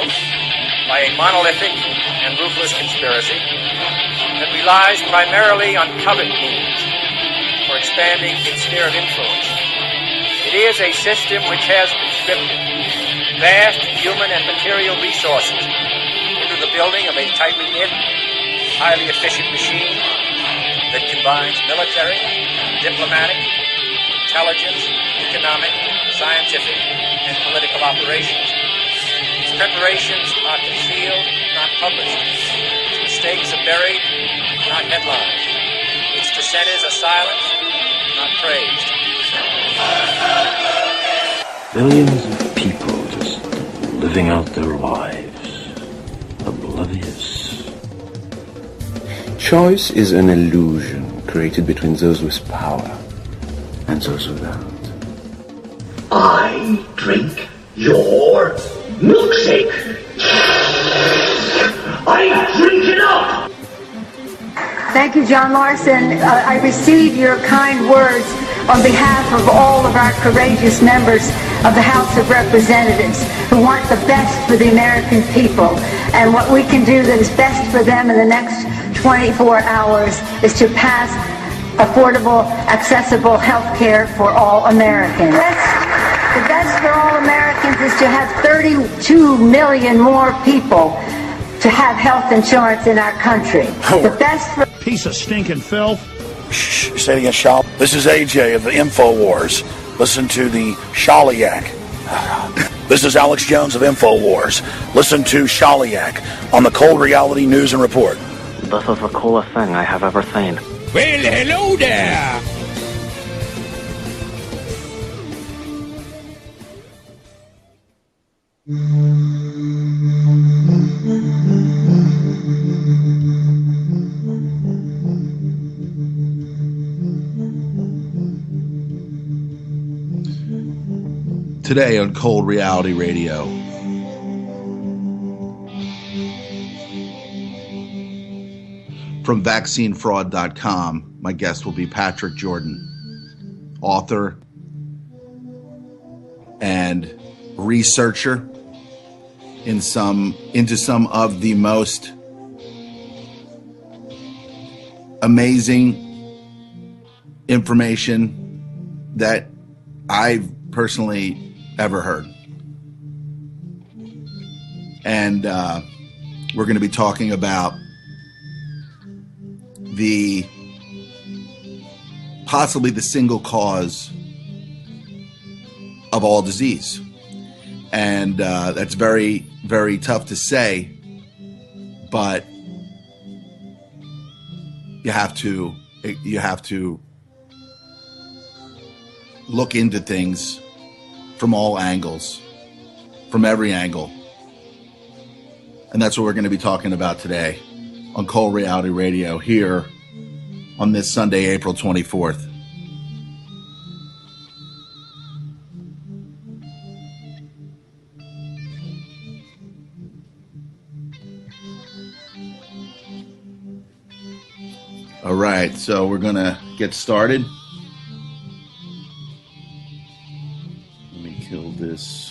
controlled by a monolithic and ruthless conspiracy that relies primarily on covert means for expanding its sphere of influence. It is a system which has conscripted vast human and material resources into the building of a tightly knit, highly efficient machine that combines military, diplomatic, intelligence, economic, scientific, and political operations. Its preparations are concealed, not published. Its mistakes are buried, not headlined. Its dissenters are silenced, not praised. Billions of people just living out their lives, oblivious. Choice is an illusion created between those with power and those without. I drink your milkshake. I drink it up. Thank you, John Larson. I receive your kind words on behalf of all of our courageous members of the House of Representatives who want the best for the American people. And what we can do that is best for them in the next 24 hours is to pass affordable, accessible health care for all Americans. The best for all Americans is to have 32 million more people to have health insurance in our country. The best for... Piece of stinking filth. Shh, say it again, Shal. This is AJ of the InfoWars. Listen to the Shaliak. This is Alex Jones of InfoWars. Listen to Shaliak on the Cold Reality News and Report. This is the coolest thing I have ever seen. Well, hello there. Today on Cold Reality Radio. From vaccinefraud.com, my guest will be Patrick Jordan, author and researcher into some of the most amazing information that I've personally ever heard. And we're going to be talking about possibly the single cause of all disease. And that's very, very tough to say, but you have to look into things from all angles, from every angle. And that's what we're going to be talking about today on Cold Reality Radio here on this Sunday, April 24th. All right, so we're going to get started. Let me kill this.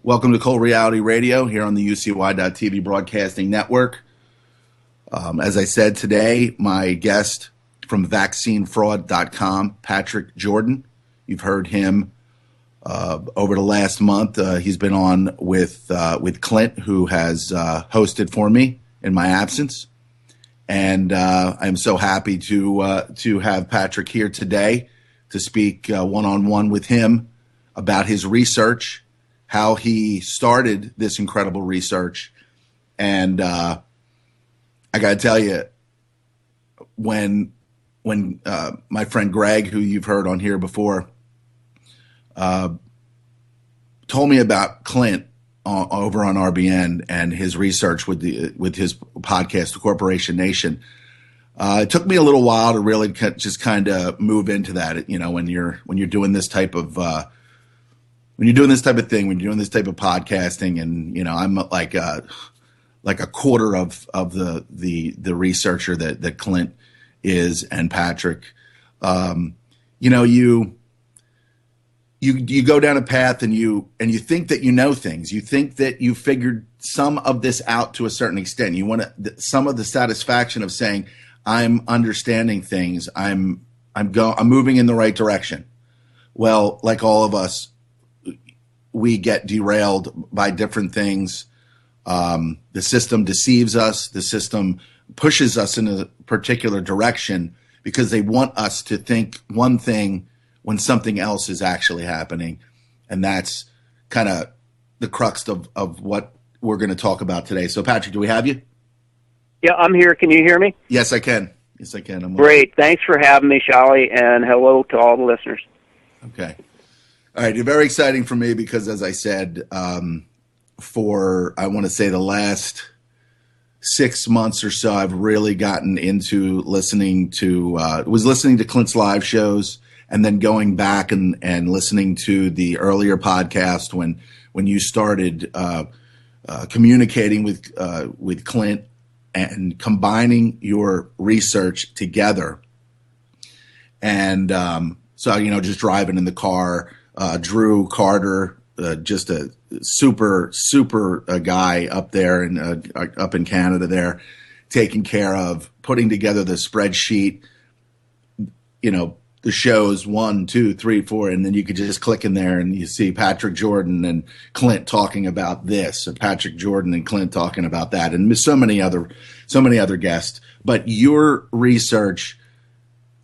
Welcome to Cold Reality Radio here on the UCY.TV Broadcasting Network. As I said today, my guest from vaccinefraud.com, Patrick Jordan. You've heard him over the last month. He's been on with Clint, who has hosted for me in my absence. And I'm so happy to have Patrick here today to speak one-on-one with him about his research, how he started this incredible research. And I got to tell you, when my friend Greg, who you've heard on here before, told me about Clint over on RBN and his research with his podcast, The Corporation Nation, it took me a little while to really just kind of move into that. You know, when you're doing this type of thing, when you're doing this type of podcasting, and you know, I'm like a quarter of the researcher that Clint is, and Patrick. You know, you go down a path and you think that you know things. You think that you figured some of this out to a certain extent. You want some of the satisfaction of saying, I'm understanding things. I'm moving in the right direction. Well, like all of us, we get derailed by different things. The system deceives us. The system pushes us in a particular direction because they want us to think one thing when something else is actually happening. And that's kind of the crux of what we're going to talk about today. So, Patrick, do we have you? Yeah, I'm here. Can you hear me? Yes, I can. Yes, I can. Great. Thanks for having me, Shali, and hello to all the listeners. Okay. All right. You're very exciting for me because, as I said, for, I want to say, the last 6 months or so, I've really gotten into listening to Clint's live shows, and then going back and listening to the earlier podcast when you started communicating with Clint and combining your research together. And so, just driving in the car, Drew Carter, just a super guy up there up in Canada there, taking care of putting together the spreadsheet, the shows 1, 2, 3, 4, and then you could just click in there and you see Patrick Jordan and Clint talking about this, and Patrick Jordan and Clint talking about that, and so many other guests. But your research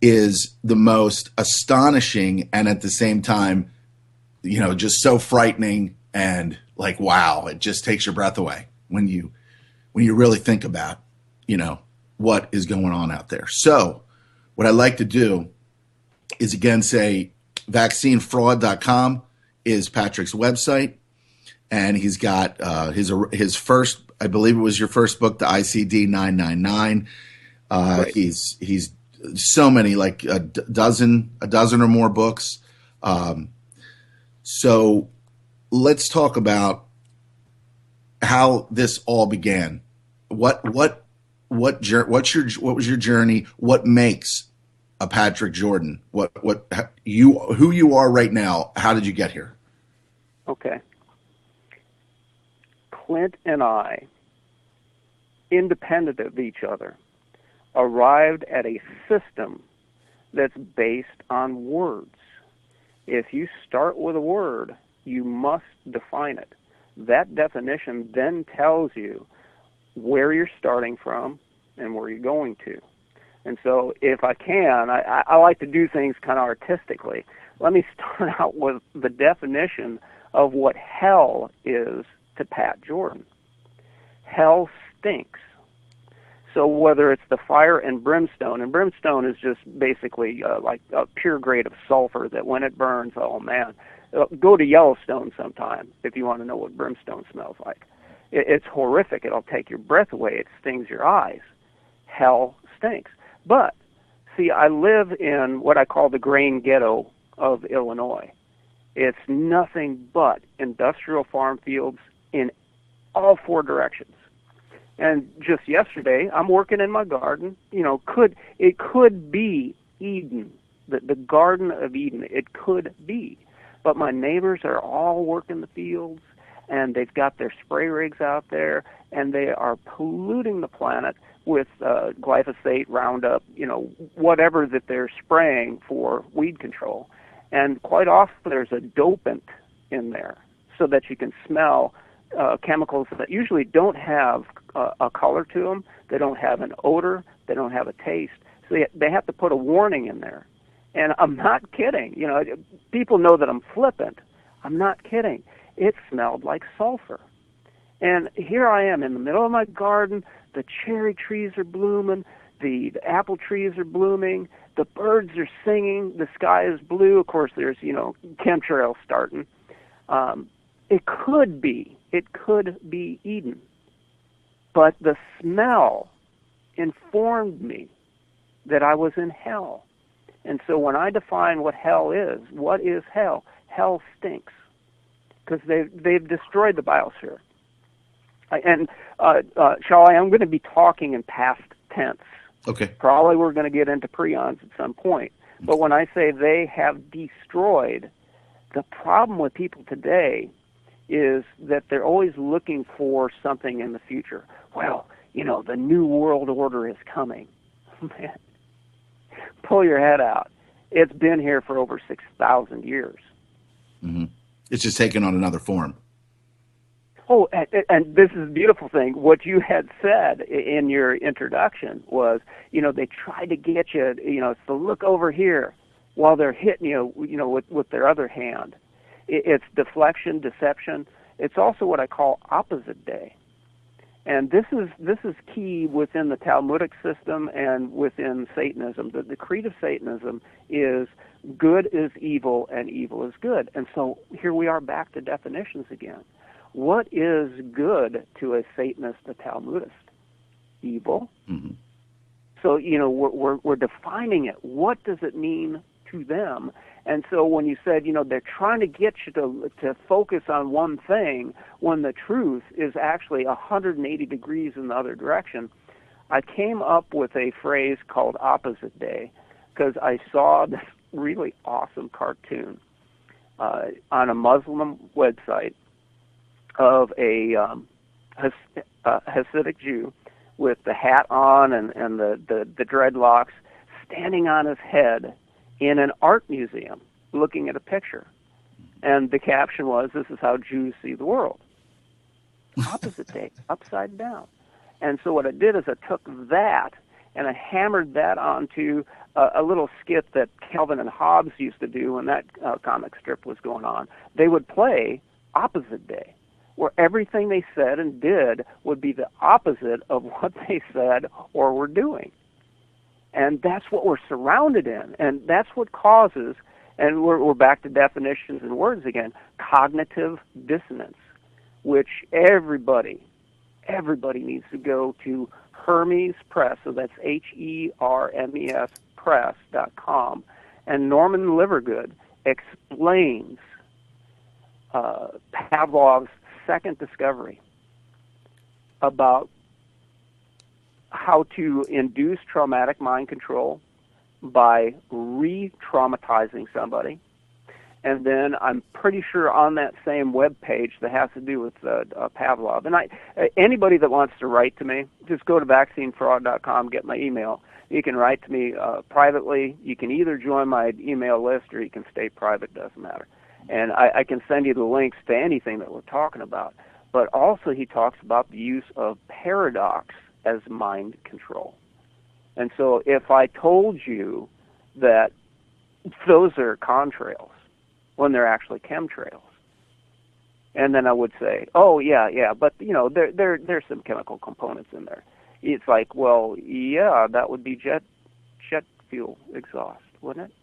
is the most astonishing and at the same time, just so frightening and like, wow, it just takes your breath away when you really think about, what is going on out there. So what I like to do is again say vaccinefraud.com is Patrick's website, and he's got his first, I believe it was your first book, the ICD 999. Right. He's so many, like a dozen or more books. So let's talk about how this all began. What was your journey? What makes a Patrick Jordan? Who you are right now? How did you get here? Okay. Clint and I, independent of each other, arrived at a system that's based on words. If you start with a word, you must define it. That definition then tells you where you're starting from and where you're going to. And so if I can, I like to do things kind of artistically. Let me start out with the definition of what hell is to Pat Jordan. Hell stinks. So whether it's the fire and brimstone is just basically like a pure grade of sulfur that when it burns, oh man, go to Yellowstone sometime if you want to know what brimstone smells like. It's horrific. It'll take your breath away. It stings your eyes. Hell stinks. But, see, I live in what I call the grain ghetto of Illinois. It's nothing but industrial farm fields in all 4 directions. And just yesterday, I'm working in my garden. It could be Eden, the Garden of Eden. It could be. But my neighbors are all working the fields, and they've got their spray rigs out there, and they are polluting the planet with glyphosate, Roundup, whatever that they're spraying for weed control. And quite often there's a dopant in there so that you can smell chemicals that usually don't have a color to them. They don't have an odor. They don't have a taste. So they have to put a warning in there. And I'm not kidding. People know that I'm flippant. I'm not kidding. It smelled like sulfur. And here I am in the middle of my garden. The cherry trees are blooming. The apple trees are blooming. The birds are singing. The sky is blue. Of course, there's, chemtrails starting. It could be Eden. But the smell informed me that I was in hell. And so when I define what hell is, what is hell? Hell stinks because they've destroyed the biosphere. And Shali, I'm going to be talking in past tense. Okay. Probably we're going to get into prions at some point. But when I say they have destroyed The problem with people today is that they're always looking for something in the future. Well, the new world order is coming. Man, pull your head out. It's been here for over 6,000 years. Mm-hmm. It's just taken on another form. Oh, and this is the beautiful thing. What you had said in your introduction was, they try to get you, to look over here while they're hitting you, with their other hand. It's deflection, deception. It's also what I call opposite day. And this is key within the Talmudic system and within Satanism. The creed of Satanism is good is evil and evil is good. And so here we are back to definitions again. What is good to a Satanist, a Talmudist? Evil. Mm-hmm. So, we're defining it. What does it mean to them? And so when you said, they're trying to get you to focus on one thing when the truth is actually 180 degrees in the other direction, I came up with a phrase called opposite day because I saw this really awesome cartoon on a Muslim website of a Hasidic Jew with the hat on and the dreadlocks standing on his head in an art museum looking at a picture. And the caption was, "This is how Jews see the world." Opposite day, upside down. And so what I did is I took that and I hammered that onto a little skit that Calvin and Hobbes used to do when that comic strip was going on. They would play opposite day, where everything they said and did would be the opposite of what they said or were doing. And that's what we're surrounded in, and that's what causes, and we're back to definitions and words again, cognitive dissonance, which everybody needs to go to Hermes Press, so that's HERMES Press.com, and Norman Livergood explains Pavlov's second discovery about how to induce traumatic mind control by re-traumatizing somebody. And then I'm pretty sure on that same web page that has to do with Pavlov. And anybody that wants to write to me, just go to vaccinefraud.com, get my email. You can write to me privately. You can either join my email list or you can stay private, doesn't matter. And I can send you the links to anything that we're talking about. But also he talks about the use of paradox as mind control. And so if I told you that those are contrails when they're actually chemtrails, and then I would say, oh, yeah, but, there's some chemical components in there. It's like, well, yeah, that would be jet fuel exhaust, wouldn't it?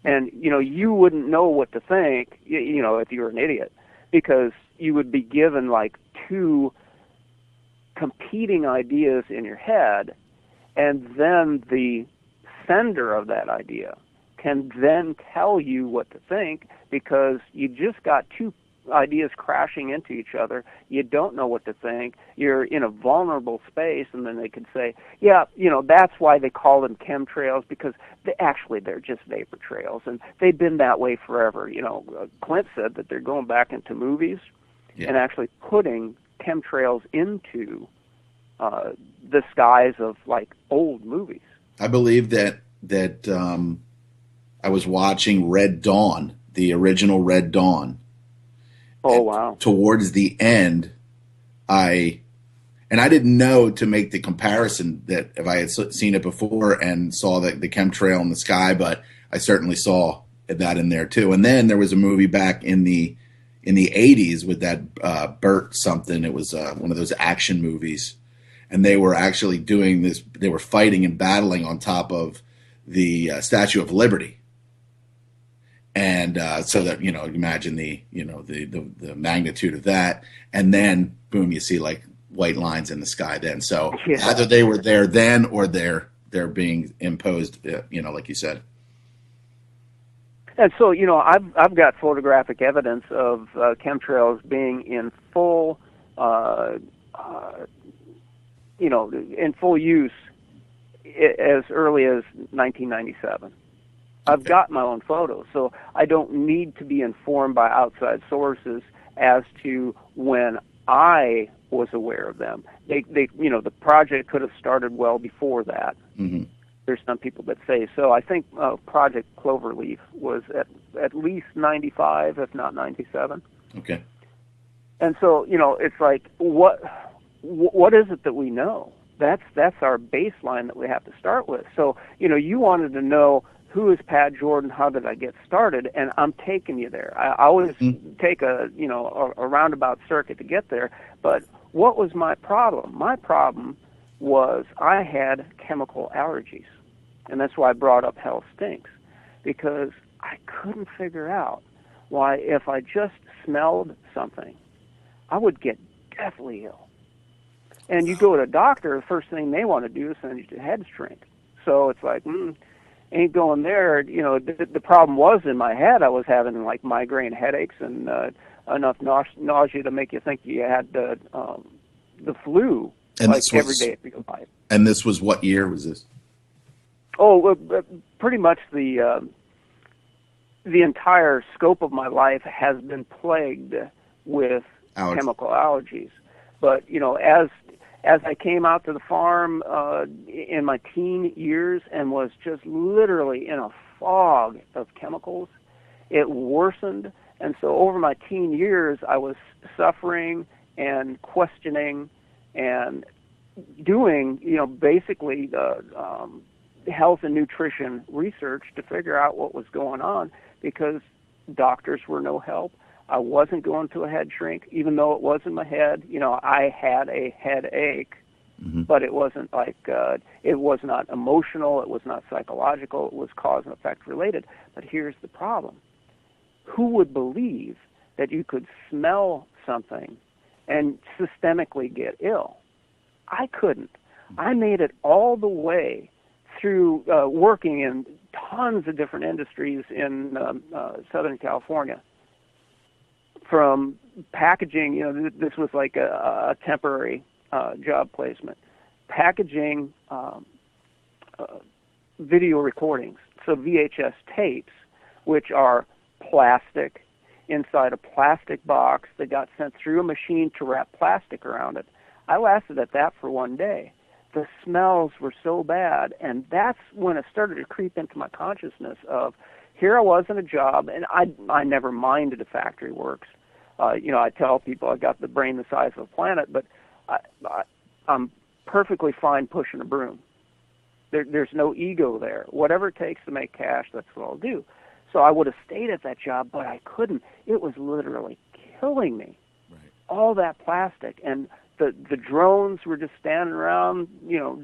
And, you wouldn't know what to think, if you were an idiot, because you would be given, like, two competing ideas in your head, and then the sender of that idea can then tell you what to think because you just got two ideas crashing into each other. You don't know what to think. You're in a vulnerable space, and then they could say, yeah, that's why they call them chemtrails, because they're just vapor trails, and they've been that way forever. Clint said that they're going back into movies and actually putting chemtrails into the skies of, like, old movies. I believe that I was watching Red Dawn, the original Red Dawn. Oh, wow. Towards the end, I didn't know to make the comparison that if I had seen it before and saw the chemtrail in the sky, but I certainly saw that in there too. And then there was a movie back in the 80s with that Burt something. It was one of those action movies. And they were actually doing this. They were fighting and battling on top of the Statue of Liberty, and so that imagine the magnitude of that. And then boom, you see like white lines in the sky. Then so either they were there then or they're being imposed. Like you said. And so I've got photographic evidence of chemtrails being in full. In full use as early as 1997. I've got my own photos, so I don't need to be informed by outside sources as to when I was aware of them. They the project could have started well before that. Mm-hmm. There's some people that say so. I think Project Cloverleaf was at least 95, if not 97. Okay. And so, it's like, what is it that we know? That's our baseline that we have to start with. So, you wanted to know, who is Pat Jordan? How did I get started? And I'm taking you there. I always take a roundabout circuit to get there. But what was my problem? My problem was I had chemical allergies. And that's why I brought up Hell Stinks, because I couldn't figure out why, if I just smelled something, I would get deathly ill. And you go to a doctor, the first thing they want to do is send you to head shrink. So it's like, ain't going there. The problem was in my head. I was having like migraine headaches and enough nausea to make you think you had the flu, and like every day of your life. And this was, what year was this? Oh, pretty much the entire scope of my life has been plagued with chemical allergies. But as I came out to the farm in my teen years and was just literally in a fog of chemicals, it worsened. And so over my teen years, I was suffering and questioning and doing, basically the health and nutrition research to figure out what was going on, because doctors were no help. I wasn't going to a head shrink, even though it was in my head. I had a headache, but it wasn't like, it was not emotional, it was not psychological, it was cause and effect related. But here's the problem. Who would believe that you could smell something and systemically get ill? I couldn't. I made it all the way through working in tons of different industries in Southern California. From packaging, this was like a temporary job placement. Packaging video recordings, so VHS tapes, which are plastic, inside a plastic box that got sent through a machine to wrap plastic around it. I lasted at that for one day. The smells were so bad, and that's when it started to creep into my consciousness of, here I was in a job, and I never minded if factory works. I tell people I got the brain the size of a planet, but I'm perfectly fine pushing a broom. There's no ego there. Whatever it takes to make cash, that's what I'll do. So I would have stayed at that job, but I couldn't. It was literally killing me. Right. All that plastic, and the drones were just standing around,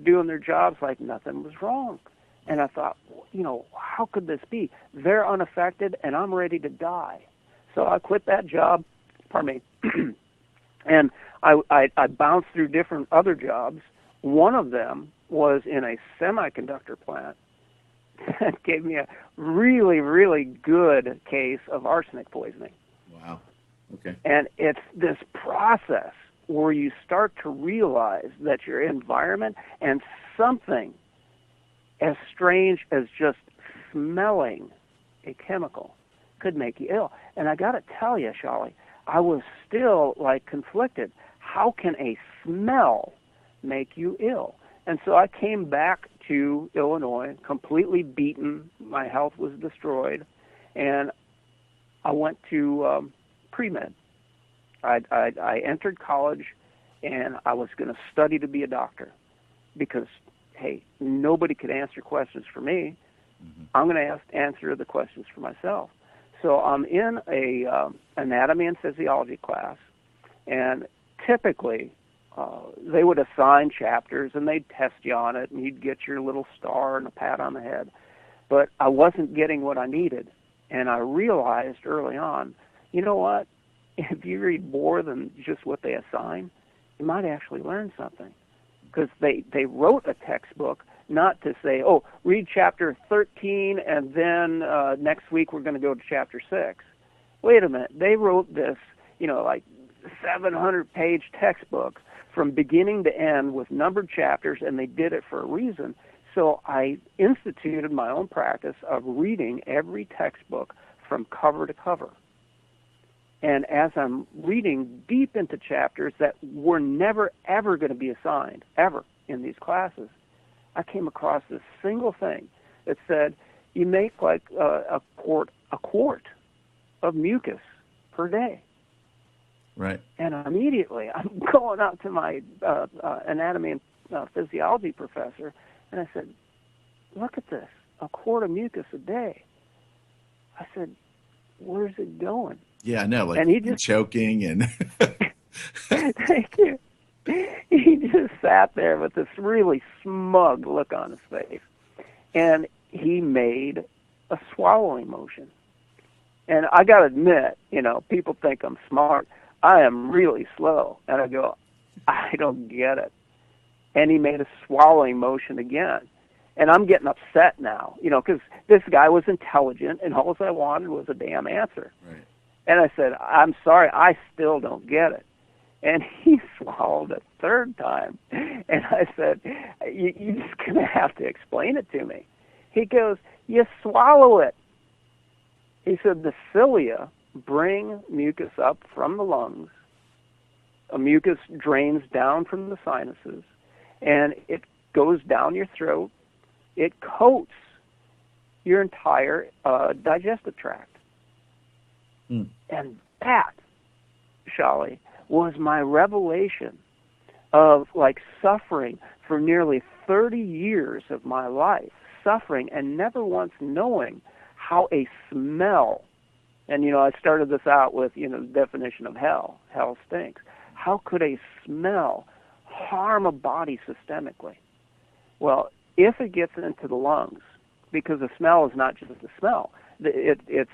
doing their jobs like nothing was wrong. And I thought, how could this be? They're unaffected, and I'm ready to die. So I quit that job, pardon me, and I bounced through different other jobs. One of them was in a semiconductor plant that gave me a really, really good case of arsenic poisoning. Wow. Okay. And it's this process where you start to realize that your environment and something as strange as just smelling a chemical could make you ill. And I got to tell you, Shali, I was still conflicted. How can a smell make you ill? And so I came back to Illinois completely beaten. My health was destroyed, and I went to pre-med. I entered college, and I was going to study to be a doctor because, hey, nobody could answer questions for me. Mm-hmm. I'm going to answer the questions for myself. So I'm in a anatomy and physiology class, and typically they would assign chapters, and they'd test you on it, and you'd get your little star and a pat on the head. But I wasn't getting what I needed, and I realized early on, you know what? If you read more than just what they assign, you might actually learn something. Because they wrote a textbook not to say, oh, read chapter 13, and then next week we're going to go to chapter 6. Wait a minute. They wrote this, 700-page textbook from beginning to end with numbered chapters, and they did it for a reason. So I instituted my own practice of reading every textbook from cover to cover. And as I'm reading deep into chapters that were never, ever going to be assigned, ever, in these classes, I came across this single thing that said, you make like a quart of mucus per day. Right. And immediately I'm going out to my anatomy and physiology professor, and I said, look at this, a quart of mucus a day. I said, where's it going? Yeah, I know, like and he just choking and... Thank you. He just sat there with this really smug look on his face. And he made a swallowing motion. And I got to admit, people think I'm smart. I am really slow. And I go, I don't get it. And he made a swallowing motion again. And I'm getting upset now, because this guy was intelligent, and all I wanted was a damn answer. Right. And I said, I'm sorry, I still don't get it. And he swallowed a third time. And I said, you're just going to have to explain it to me. He goes, you swallow it. He said, the cilia bring mucus up from the lungs. A mucus drains down from the sinuses, and it goes down your throat. It coats your entire digestive tract. Mm. And that, Shali, was my revelation of like suffering for nearly 30 years of my life, suffering and never once knowing how a smell, and I started this out with, the definition of hell. Hell stinks. How could a smell harm a body systemically? Well, if it gets into the lungs, because the smell is not just the smell, it's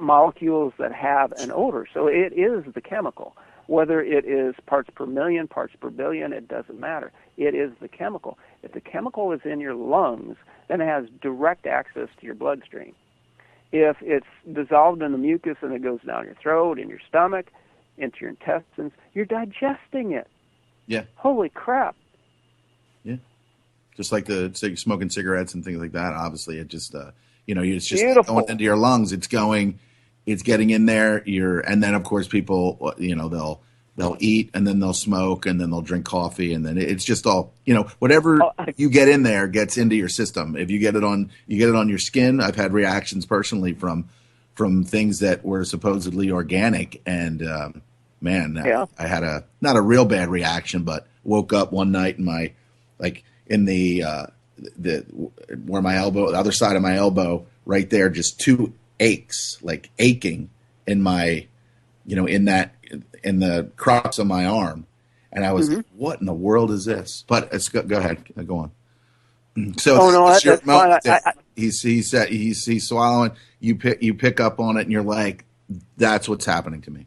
molecules that have an odor. So it is the chemical. Whether it is parts per million, parts per billion, it doesn't matter. It is the chemical. If the chemical is in your lungs, then it has direct access to your bloodstream. If it's dissolved in the mucus and it goes down your throat, in your stomach, into your intestines, you're digesting it. Yeah. Holy crap. Yeah. Just like smoking cigarettes and things like that. Obviously, it just, it's just Beautiful. going into your lungs. It's getting in there. And then of course people, they'll eat and then they'll smoke and then they'll drink coffee and then it's just all, whatever you get in there gets into your system. If you get it on your skin. I've had reactions personally from things that were supposedly organic, and I had not a real bad reaction, but woke up one night in my where my elbow, the other side of my elbow, right there, just two aches, like aching in my, in the crux of my arm, and I was like, what in the world is this? But go ahead, go on. So that's fine. He's swallowing. You pick up on it, and you're like, that's what's happening to me.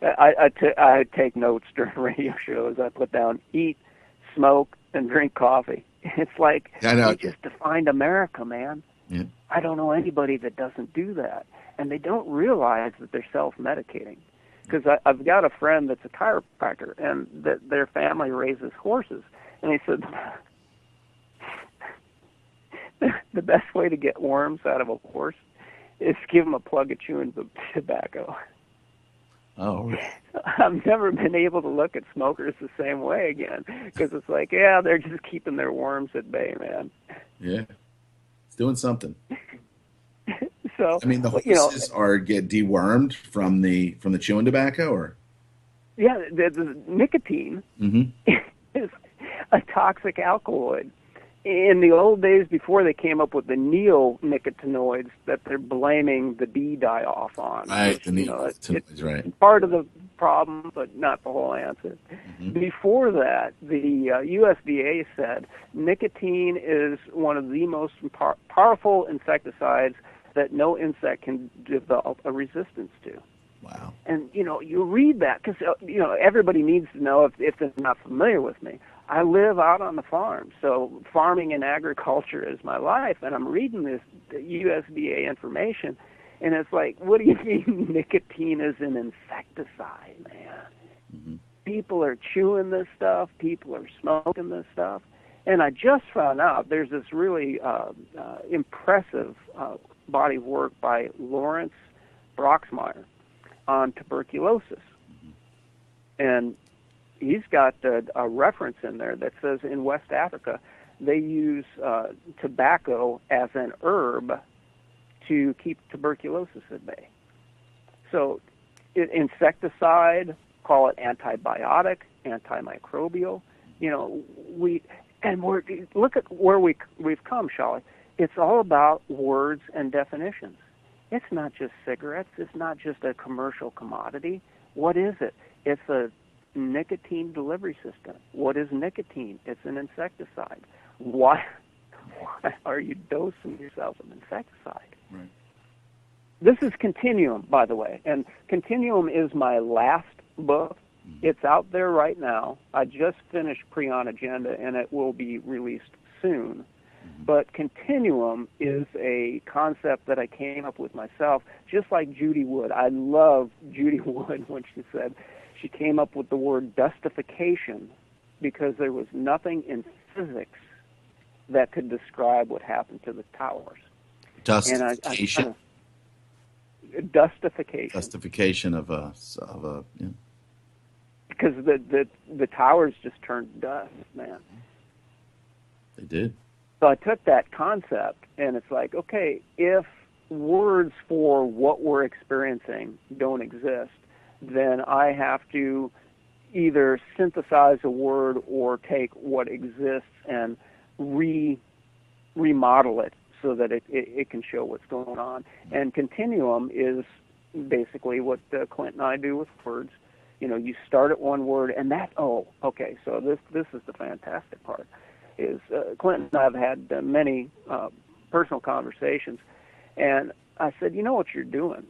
I take notes during radio shows. I put down eat, smoke, and drink coffee. It's like you just defined America, man. Yeah. I don't know anybody that doesn't do that, and they don't realize that they're self-medicating. Because I've got a friend that's a chiropractor, and that their family raises horses, and he said the best way to get worms out of a horse is give them a plug of chewing tobacco. Oh, really? I've never been able to look at smokers the same way again, because it's like, they're just keeping their worms at bay, man. Yeah, it's doing something. So I mean, the horses get dewormed from the chewing tobacco, or the nicotine is a toxic alkaloid. In the old days, before they came up with the neonicotinoids that they're blaming the D die-off on. Right, which, the neonicotinoids, right. Part of the problem, but not the whole answer. Mm-hmm. Before that, the USDA said nicotine is one of the most powerful insecticides that no insect can develop a resistance to. Wow. And, you read that because, everybody needs to know if they're not familiar with me. I live out on the farm, so farming and agriculture is my life, and I'm reading this USDA information, and it's like, what do you mean nicotine is an insecticide, man? Mm-hmm. People are chewing this stuff, people are smoking this stuff, And I just found out there's this really impressive body of work by Lawrence Broxmeyer on tuberculosis. And he's got a reference in there that says in West Africa they use tobacco as an herb to keep tuberculosis at bay. So insecticide, call it antibiotic, antimicrobial. Look at where we've come, Shali. It's all about words and definitions. It's not just cigarettes. It's not just a commercial commodity. What is it? It's a nicotine delivery system. What is nicotine? It's an insecticide. Why are you dosing yourself with insecticide? Right. This is Continuum, by the way, and Continuum is my last book. It's out there right now. I just finished Pre-On Agenda, and it will be released soon. But Continuum is a concept that I came up with myself, just like Judy Wood. I love Judy Wood when she said she came up with the word dustification because there was nothing in physics that could describe what happened to the towers. Dustification? Dustification. Dustification of a yeah. Because the towers just turned to dust, man. They did. So I took that concept, and it's like, okay, if words for what we're experiencing don't exist, then I have to either synthesize a word or take what exists and remodel it so that it can show what's going on. And Continuum is basically what Clint and I do with words. You start at one word, and so this is the fantastic part, is Clint and I have had many personal conversations, and I said, you know what you're doing?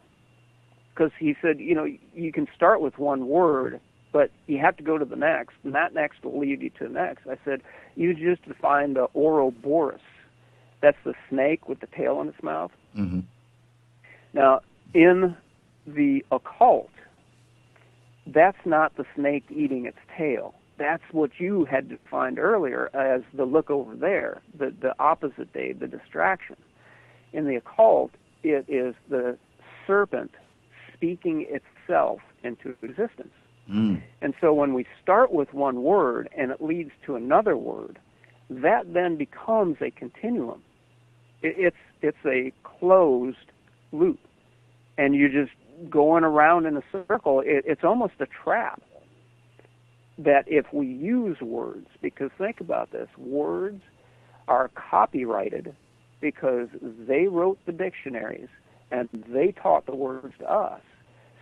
Because he said, you can start with one word, but you have to go to the next, and that next will lead you to the next. I said, you just define the Ouroboros. That's the snake with the tail in its mouth. Mm-hmm. Now, in the occult, that's not the snake eating its tail. That's what you had defined earlier as the look over there, the opposite day, the distraction. In the occult, it is the serpent speaking itself into existence. Mm. And so when we start with one word and it leads to another word, that then becomes a continuum. It's a closed loop. And you're just going around in a circle. It's almost a trap that if we use words, because think about this, words are copyrighted because they wrote the dictionaries and they taught the words to us.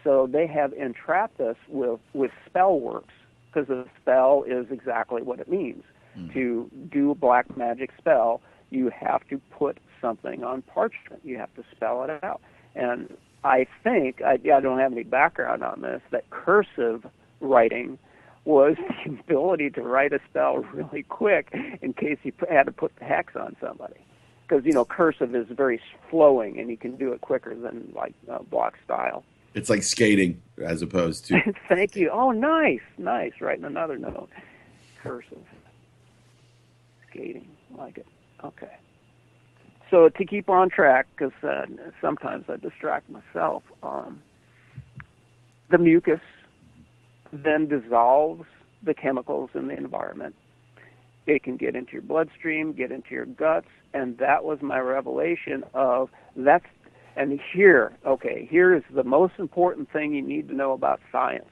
So they have entrapped us with spell works, because a spell is exactly what it means. To do a black magic spell, you have to put something on parchment. You have to spell it out. And I think, I don't have any background on this, that cursive writing was the ability to write a spell really quick in case you had to put the hex on somebody. Because, cursive is very flowing, and you can do it quicker than, block style. It's like skating as opposed to... Thank you. Oh, nice. Writing another note. Cursive. Skating. Like it. Okay. So to keep on track, because sometimes I distract myself, the mucus then dissolves the chemicals in the environment. It can get into your bloodstream, get into your guts, and that was my revelation of that's, and here is the most important thing you need to know about science.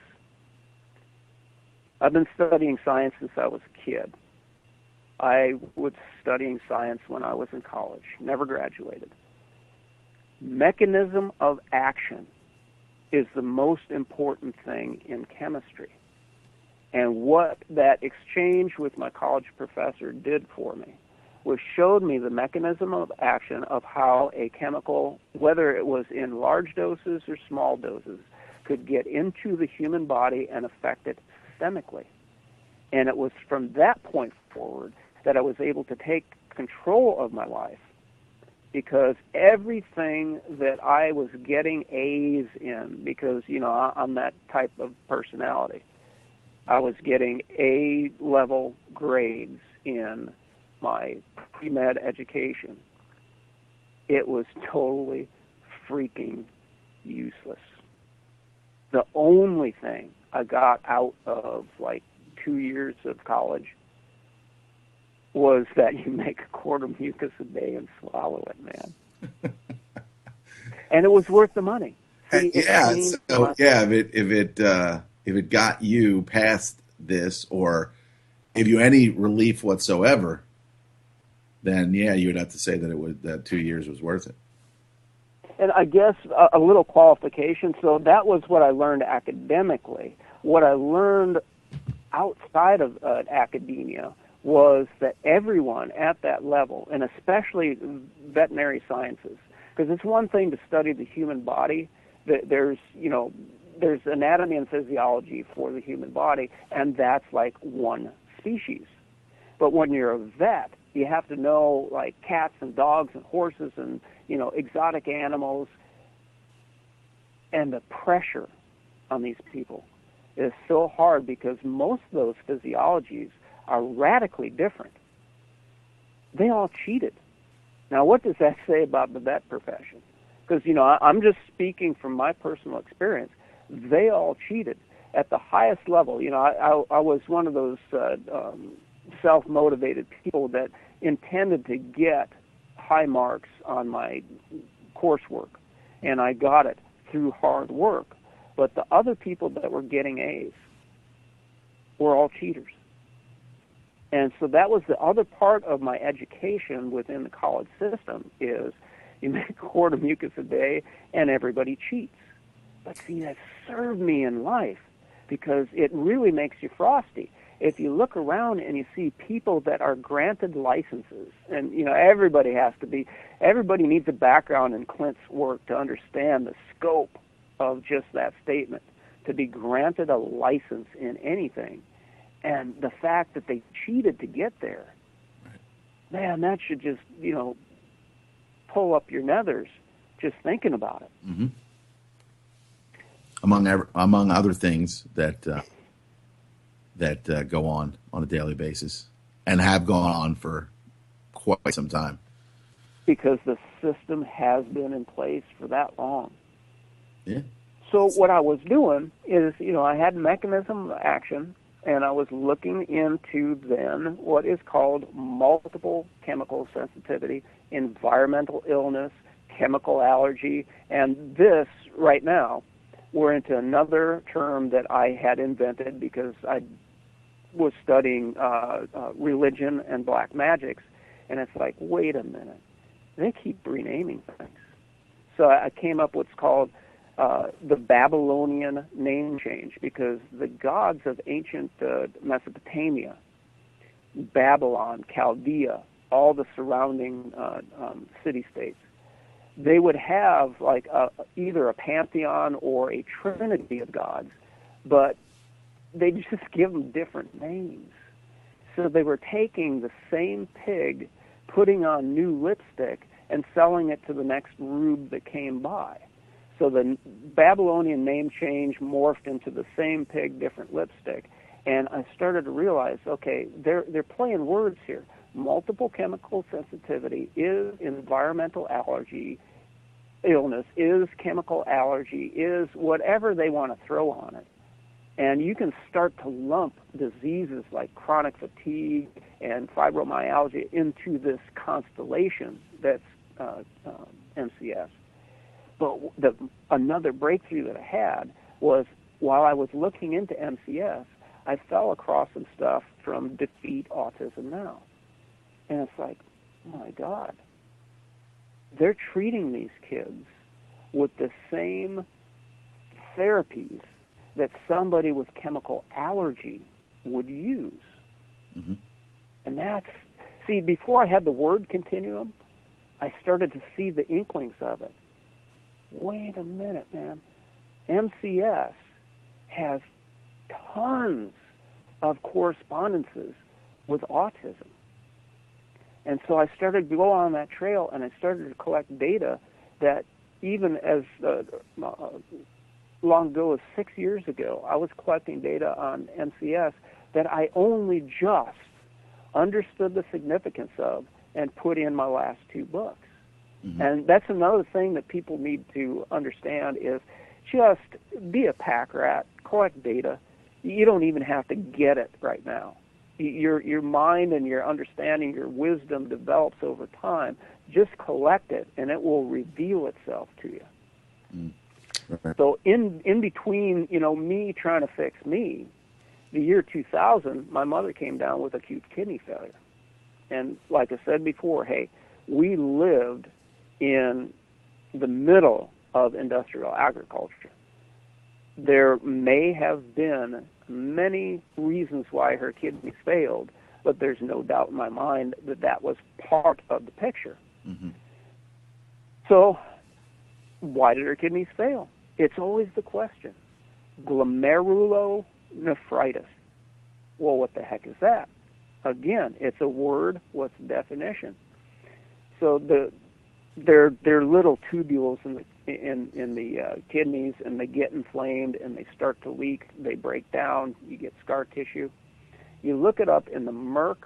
I've been studying science since I was a kid. I was studying science when I was in college, never graduated. Mechanism of action is the most important thing in chemistry. And what that exchange with my college professor did for me was showed me the mechanism of action of how a chemical, whether it was in large doses or small doses, could get into the human body and affect it systemically. And it was from that point forward that I was able to take control of my life, because everything that I was getting A's in, because, I'm that type of personality, I was getting A-level grades in my pre-med education, it was totally freaking useless. The only thing I got out of like 2 years of college was that you make a quart of mucus a day and swallow it, man. And it was worth the money. See, If it got you past this, or give you any relief whatsoever, then you would have to say that 2 years was worth it. And I guess a little qualification. So that was what I learned academically. What I learned outside of academia was that everyone at that level, and especially veterinary sciences, because it's one thing to study the human body. There's anatomy and physiology for the human body, and that's like one species. But when you're a vet, you have to know like cats and dogs and horses and exotic animals, and the pressure on these people is so hard because most of those physiologies are radically different. They all cheated. Now, what does that say about the vet profession? Because, I'm just speaking from my personal experience. They all cheated at the highest level. I was one of those self-motivated people that intended to get high marks on my coursework, and I got it through hard work. But the other people that were getting A's were all cheaters. And so that was the other part of my education within the college system is you make a quart of mucus a day and everybody cheats. But see, that served me in life because it really makes you frosty. If you look around and you see people that are granted licenses, and everybody needs a background in Clint's work to understand the scope of just that statement, to be granted a license in anything. And the fact that they cheated to get there, man, that should just, pull up your nethers just thinking about it. Mm-hmm. Among other things that go on a daily basis and have gone on for quite some time. Because the system has been in place for that long. Yeah. So what I was doing is, I had mechanism of action, and I was looking into then what is called multiple chemical sensitivity, environmental illness, chemical allergy, and this right now, we're into another term that I had invented because I was studying religion and black magics, and it's like, wait a minute, they keep renaming things. So I came up with what's called the Babylonian name change, because the gods of ancient Mesopotamia, Babylon, Chaldea, all the surrounding city-states, they would have like either a pantheon or a trinity of gods, but they just give them different names. So they were taking the same pig, putting on new lipstick, and selling it to the next rube that came by. So the Babylonian name change morphed into the same pig, different lipstick. And I started to realize, okay, they're playing words here. Multiple chemical sensitivity is environmental allergy, illness is chemical allergy, is whatever they want to throw on it. And you can start to lump diseases like chronic fatigue and fibromyalgia into this constellation that's MCS. But another breakthrough that I had was while I was looking into MCS, I fell across some stuff from Defeat Autism Now. And it's like, oh my God, they're treating these kids with the same therapies that somebody with chemical allergy would use. Mm-hmm. And see, before I had the word continuum, I started to see the inklings of it. Wait a minute, man. MCS has tons of correspondences with autism. And so I started to go on that trail, and I started to collect data that even as long ago as 6 years ago, I was collecting data on MCS that I only just understood the significance of, and put in my last 2 books. And that's another thing that people need to understand is just be a pack rat, collect data. You don't even have to get it right now. Your mind and your understanding, your wisdom develops over time. Just collect it, and it will reveal itself to you. Right. So in between, me trying to fix me, the year 2000, my mother came down with acute kidney failure. And like I said before, hey, we lived in the middle of industrial agriculture. There may have been many reasons why her kidneys failed, but there's no doubt in my mind that that was part of the picture. So why did her kidneys fail? It's always the question. Glomerulonephritis. Well, what the heck is that? Again, it's a word. What's the definition? So they're little tubules in the kidneys, and they get inflamed and they start to leak. They break down. You get scar tissue. You look it up in the Merck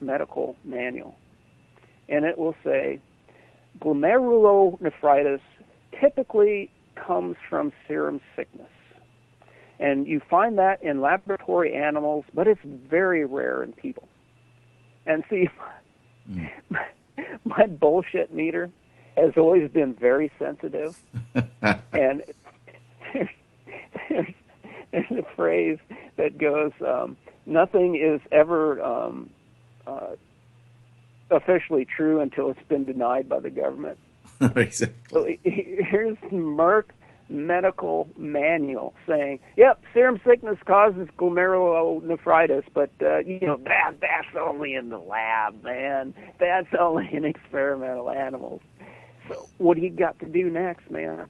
Medical Manual, and it will say glomerulonephritis typically comes from serum sickness. And you find that in laboratory animals, but it's very rare in people. And see, my bullshit meter has always been very sensitive. And there's a phrase that goes, nothing is ever officially true until it's been denied by the government. Exactly. So here's Merck Medical Manual saying, yep, serum sickness causes glomerulonephritis, but that's only in the lab, man. That's only in experimental animals. So what do you got to do next, man?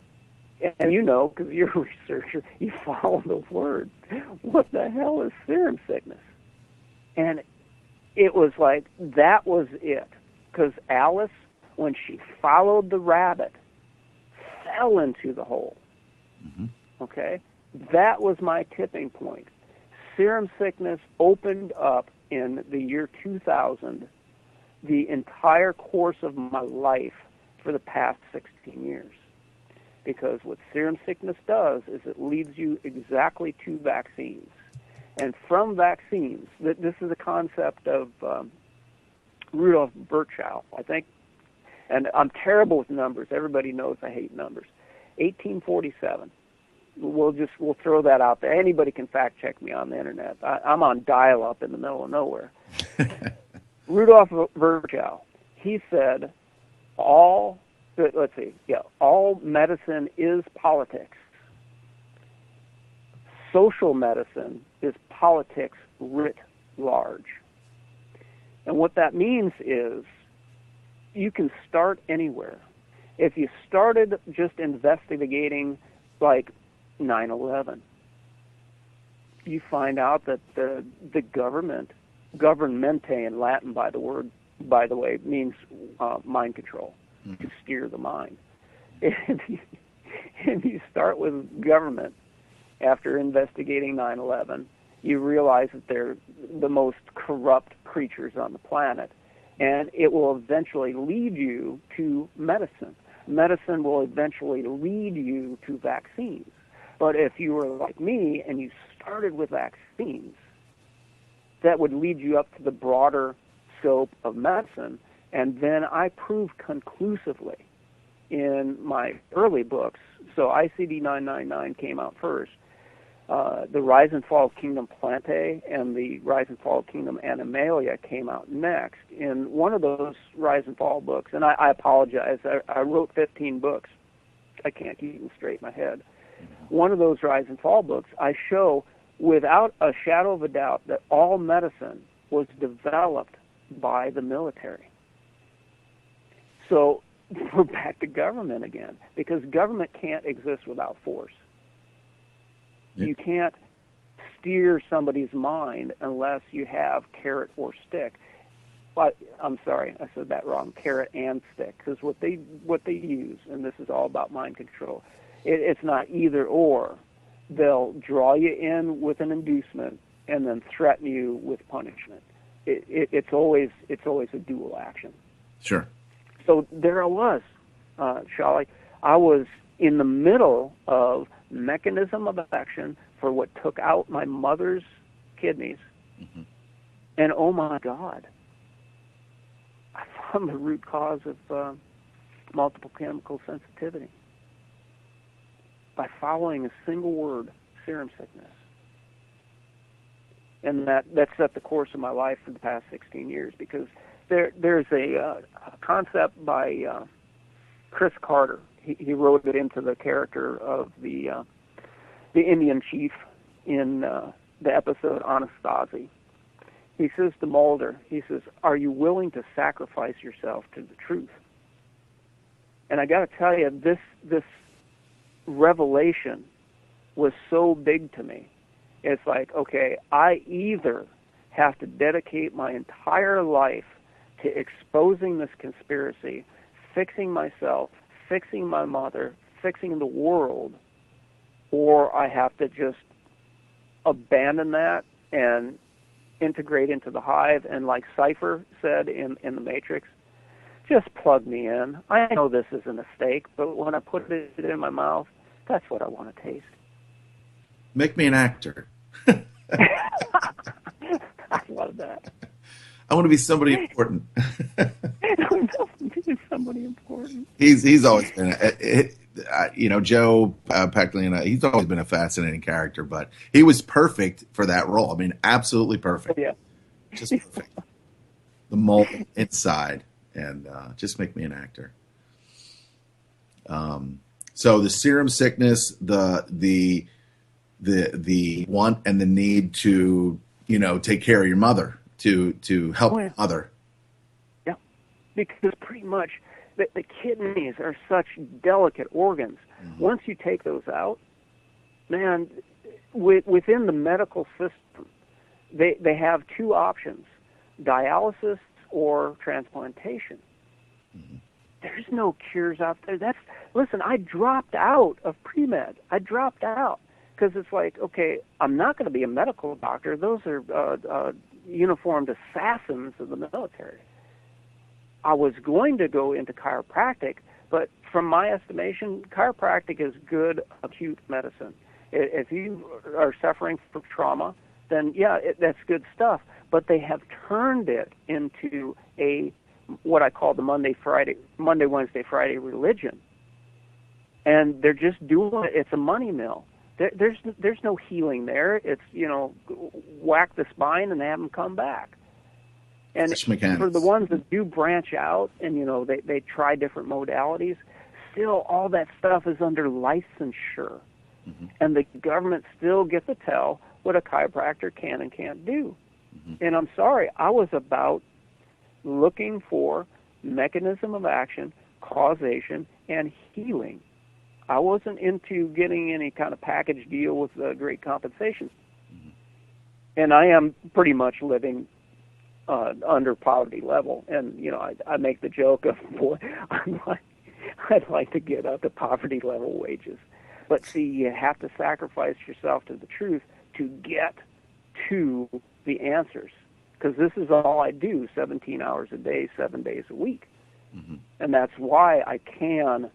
And because you're a researcher, you follow the word. What the hell is serum sickness? And it was like, that was it. Because Alice, when she followed the rabbit, fell into the hole. Okay? That was my tipping point. Serum sickness opened up in the year 2000 the entire course of my life for the past 16 years. Because what serum sickness does is it leads you exactly to vaccines. And from vaccines, this is a concept of Rudolf Virchow, I think. And I'm terrible with numbers. Everybody knows I hate numbers. 1847. We'll throw that out there. Anybody can fact check me on the internet. I'm on dial-up in the middle of nowhere. Rudolf Virchow, he said, all medicine is politics. Social medicine is politics writ large. And what that means is you can start anywhere. If you started just investigating like 9/11, you find out that the governmente in Latin, by the way, means mind control, to steer the mind. And you start with government after investigating 9/11, you realize that they're the most corrupt creatures on the planet, and it will eventually lead you to medicine. Medicine will eventually lead you to vaccines. But if you were like me and you started with vaccines, that would lead you up to the broader scope of medicine. And then I proved conclusively in my early books, so ICD-999 came out first, the Rise and Fall of Kingdom Plantae and the Rise and Fall of Kingdom Animalia came out next. In one of those Rise and Fall books, and I apologize, I wrote 15 books. I can't keep them straight in my head. One of those Rise and Fall books, I show without a shadow of a doubt that all medicine was developed by the military. So we're back to government again, because government can't exist without force. Yep. You can't steer somebody's mind unless you have carrot or stick. But I'm sorry, I said that wrong. Carrot and stick, because what they use, and this is all about mind control. It's not either or. They'll draw you in with an inducement and then threaten you with punishment. it's always a dual action. Sure. So there I was, Shali. I was in the middle of mechanism of action for what took out my mother's kidneys, and oh my God, I found the root cause of multiple chemical sensitivity by following a single word, serum sickness. And that set the course of my life for the past 16 years, because there's a concept by Chris Carter. He wrote it into the character of the Indian chief in the episode Anastasia. He says to Mulder, he says, "Are you willing to sacrifice yourself to the truth?" And I got to tell you, this revelation was so big to me. It's like, okay, I either have to dedicate my entire life to exposing this conspiracy, fixing myself, fixing my mother, fixing the world, or I have to just abandon that and integrate into the hive, and like Cypher said in The Matrix, just plug me in. I know this isn't a steak, but when I put it in my mouth, that's what I want to taste. Make me an actor. I love that. I want to be somebody important. Somebody important. He's always been, Joe Peckley, he's always been a fascinating character, but he was perfect for that role. I mean, absolutely perfect. Yeah. Just perfect. The mold inside, and just make me an actor. So the serum sickness, the want and the need to, take care of your mother, to help your mother. Yeah, because pretty much the kidneys are such delicate organs. Mm-hmm. Once you take those out, man, within the medical system, they have two options: dialysis or transplantation. Mm-hmm. There's no cures out there. Listen, I dropped out of pre-med. I dropped out because it's like, okay, I'm not going to be a medical doctor. Those are uniformed assassins of the military. I was going to go into chiropractic, but from my estimation, chiropractic is good acute medicine. If you are suffering from trauma, then yeah, that's good stuff. But they have turned it into what I call the Monday, Wednesday, Friday religion, and they're just doing it. It's a money mill. There's no healing there. It's whack the spine and have them come back. And for the ones that do branch out and they try different modalities, still all that stuff is under licensure, mm-hmm. and the government still gets to tell what a chiropractor can and can't do. Mm-hmm. And I'm sorry, I was about looking for mechanism of action, causation, and healing. I wasn't into getting any kind of package deal with great compensation. Mm-hmm. And I am pretty much living under poverty level. And, I make the joke of, boy, I'd like to get up to poverty level wages. But see, you have to sacrifice yourself to the truth to get to the answers. Because this is all I do, 17 hours a day, 7 days a week. Mm-hmm. And that's why I can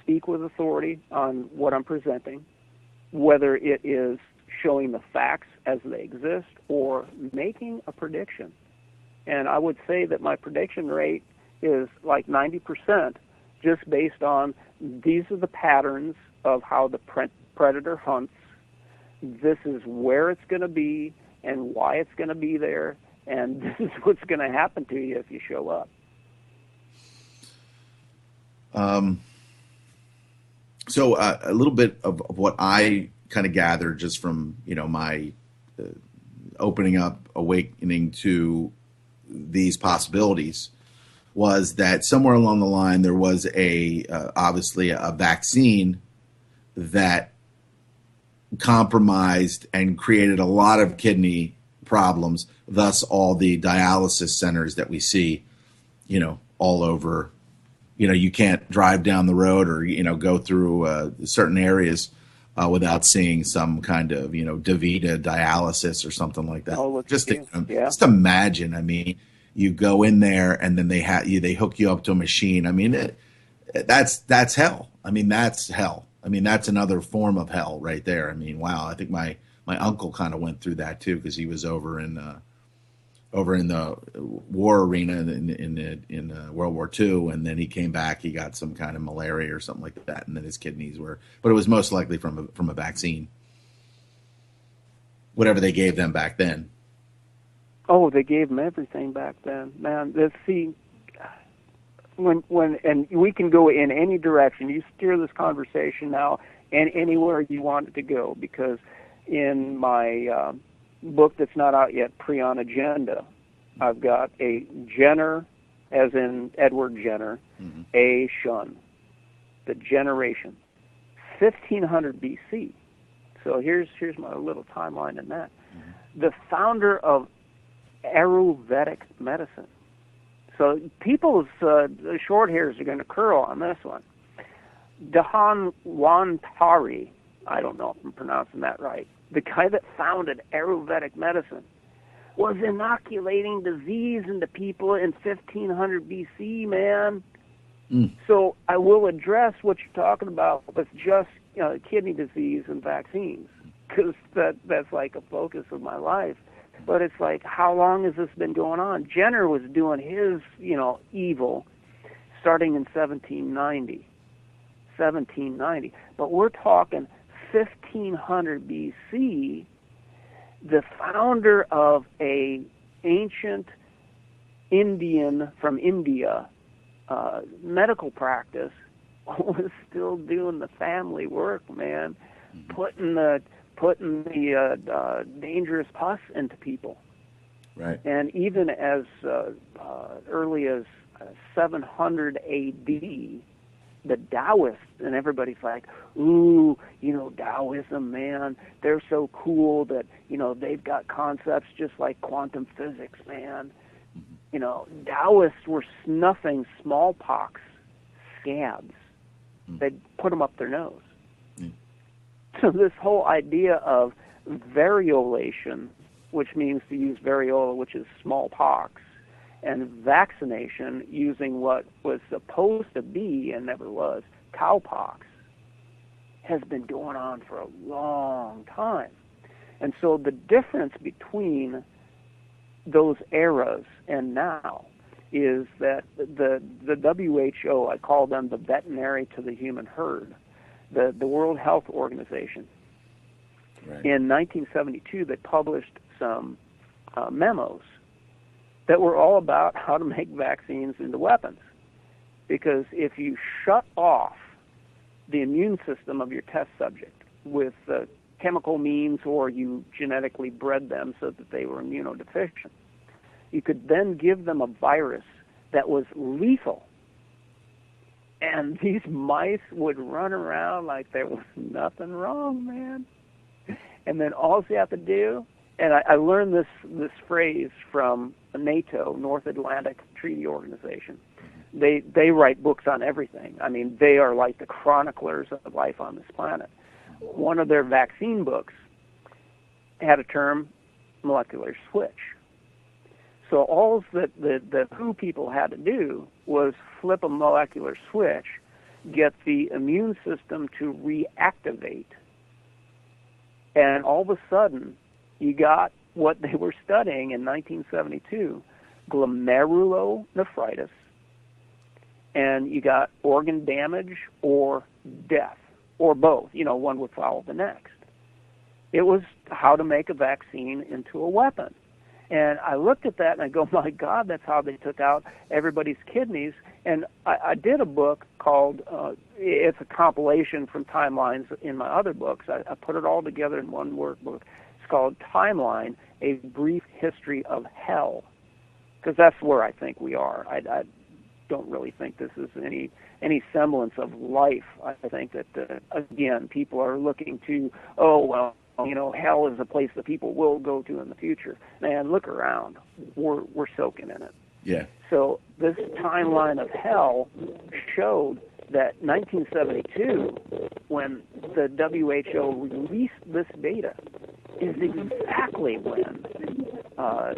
speak with authority on what I'm presenting, whether it is showing the facts as they exist or making a prediction. And I would say that my prediction rate is like 90%, just based on these are the patterns of how the predator hunts. This is where it's going to be and why it's going to be there. And this is what's going to happen to you if you show up. So a little bit of what I kind of gathered just from, my opening up, awakening to these possibilities was that somewhere along the line there was obviously a vaccine that compromised and created a lot of kidney problems, thus all the dialysis centers that we see, all over. You can't drive down the road or, go through certain areas without seeing some kind of, DaVita dialysis or something like that. Oh, Just imagine. I mean, you go in there and then they hook you up to a machine. I mean, that's hell. I mean, that's hell. I mean, that's another form of hell right there. I mean, wow. I think my uncle kind of went through that too, because he was over in the war arena in World War II, and then he came back. He got some kind of malaria or something like that, and then his kidneys were. But it was most likely from a vaccine, whatever they gave them back then. Oh, they gave them everything back then, man. See, when and we can go in any direction. You steer this conversation now, and anywhere you want it to go, because in my book that's not out yet, Prion Agenda, I've got a Jenner, as in Edward Jenner, a Shun, the generation, 1500 BC. So here's my little timeline in that. The founder of Ayurvedic medicine. So people's short hairs are going to curl on this one. Dhanwantari, I don't know if I'm pronouncing that right, the guy that founded Ayurvedic medicine, was inoculating disease into people in 1500 BC, man. So I will address what you're talking about with just kidney disease and vaccines, because that's like a focus of my life. But it's like, how long has this been going on? Jenner was doing his, evil starting in 1790. But we're talking 1500 BC, the founder of a ancient Indian from India medical practice was still doing the family work, man, putting the dangerous pus into people. Right. And even as early as 700 A.D., the Taoists, and everybody's like, ooh, Taoism, man, they're so cool that, they've got concepts just like quantum physics, man. Taoists were snuffing smallpox scabs. They'd put them up their nose. So this whole idea of variolation, which means to use variola, which is smallpox, and vaccination using what was supposed to be and never was, cowpox, has been going on for a long time. And so the difference between those eras and now is that the WHO, I call them the veterinary to the human herd, the World Health Organization. Right. In 1972, they published some memos that were all about how to make vaccines into weapons. Because if you shut off the immune system of your test subject with chemical means, or you genetically bred them so that they were immunodeficient, you could then give them a virus that was lethal. And these mice would run around like there was nothing wrong, man. And then all you have to do, and I learned this phrase from NATO, North Atlantic Treaty Organization. They write books on everything. I mean, they are like the chroniclers of life on this planet. One of their vaccine books had a term, molecular switch. So all that the WHO people had to do was flip a molecular switch, get the immune system to reactivate, and all of a sudden you got what they were studying in 1972, glomerulonephritis, and you got organ damage or death, or both. One would follow the next. It was how to make a vaccine into a weapon. And I looked at that and I go, my God, that's how they took out everybody's kidneys. And I did a book called, it's a compilation from timelines in my other books. I put it all together in one workbook. It's called Timeline, A Brief History of Hell. Because that's where I think we are. I don't really think this is any semblance of life. I think that, again, people are looking to, hell is a place that people will go to in the future. Man, look around. We're soaking in it. Yeah. So this timeline of hell showed that 1972, when the WHO released this data, is exactly when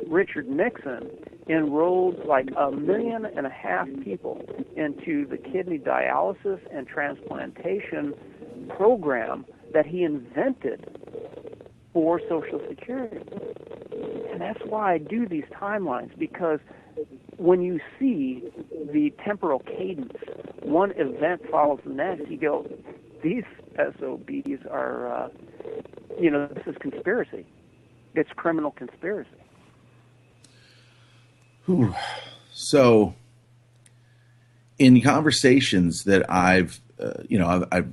Richard Nixon enrolled like 1.5 million people into the kidney dialysis and transplantation program that he invented for Social Security. And that's why I do these timelines, because when you see the temporal cadence, one event follows the next, you go, these SOBs are, this is conspiracy. It's criminal conspiracy. Whew. So, in conversations that I've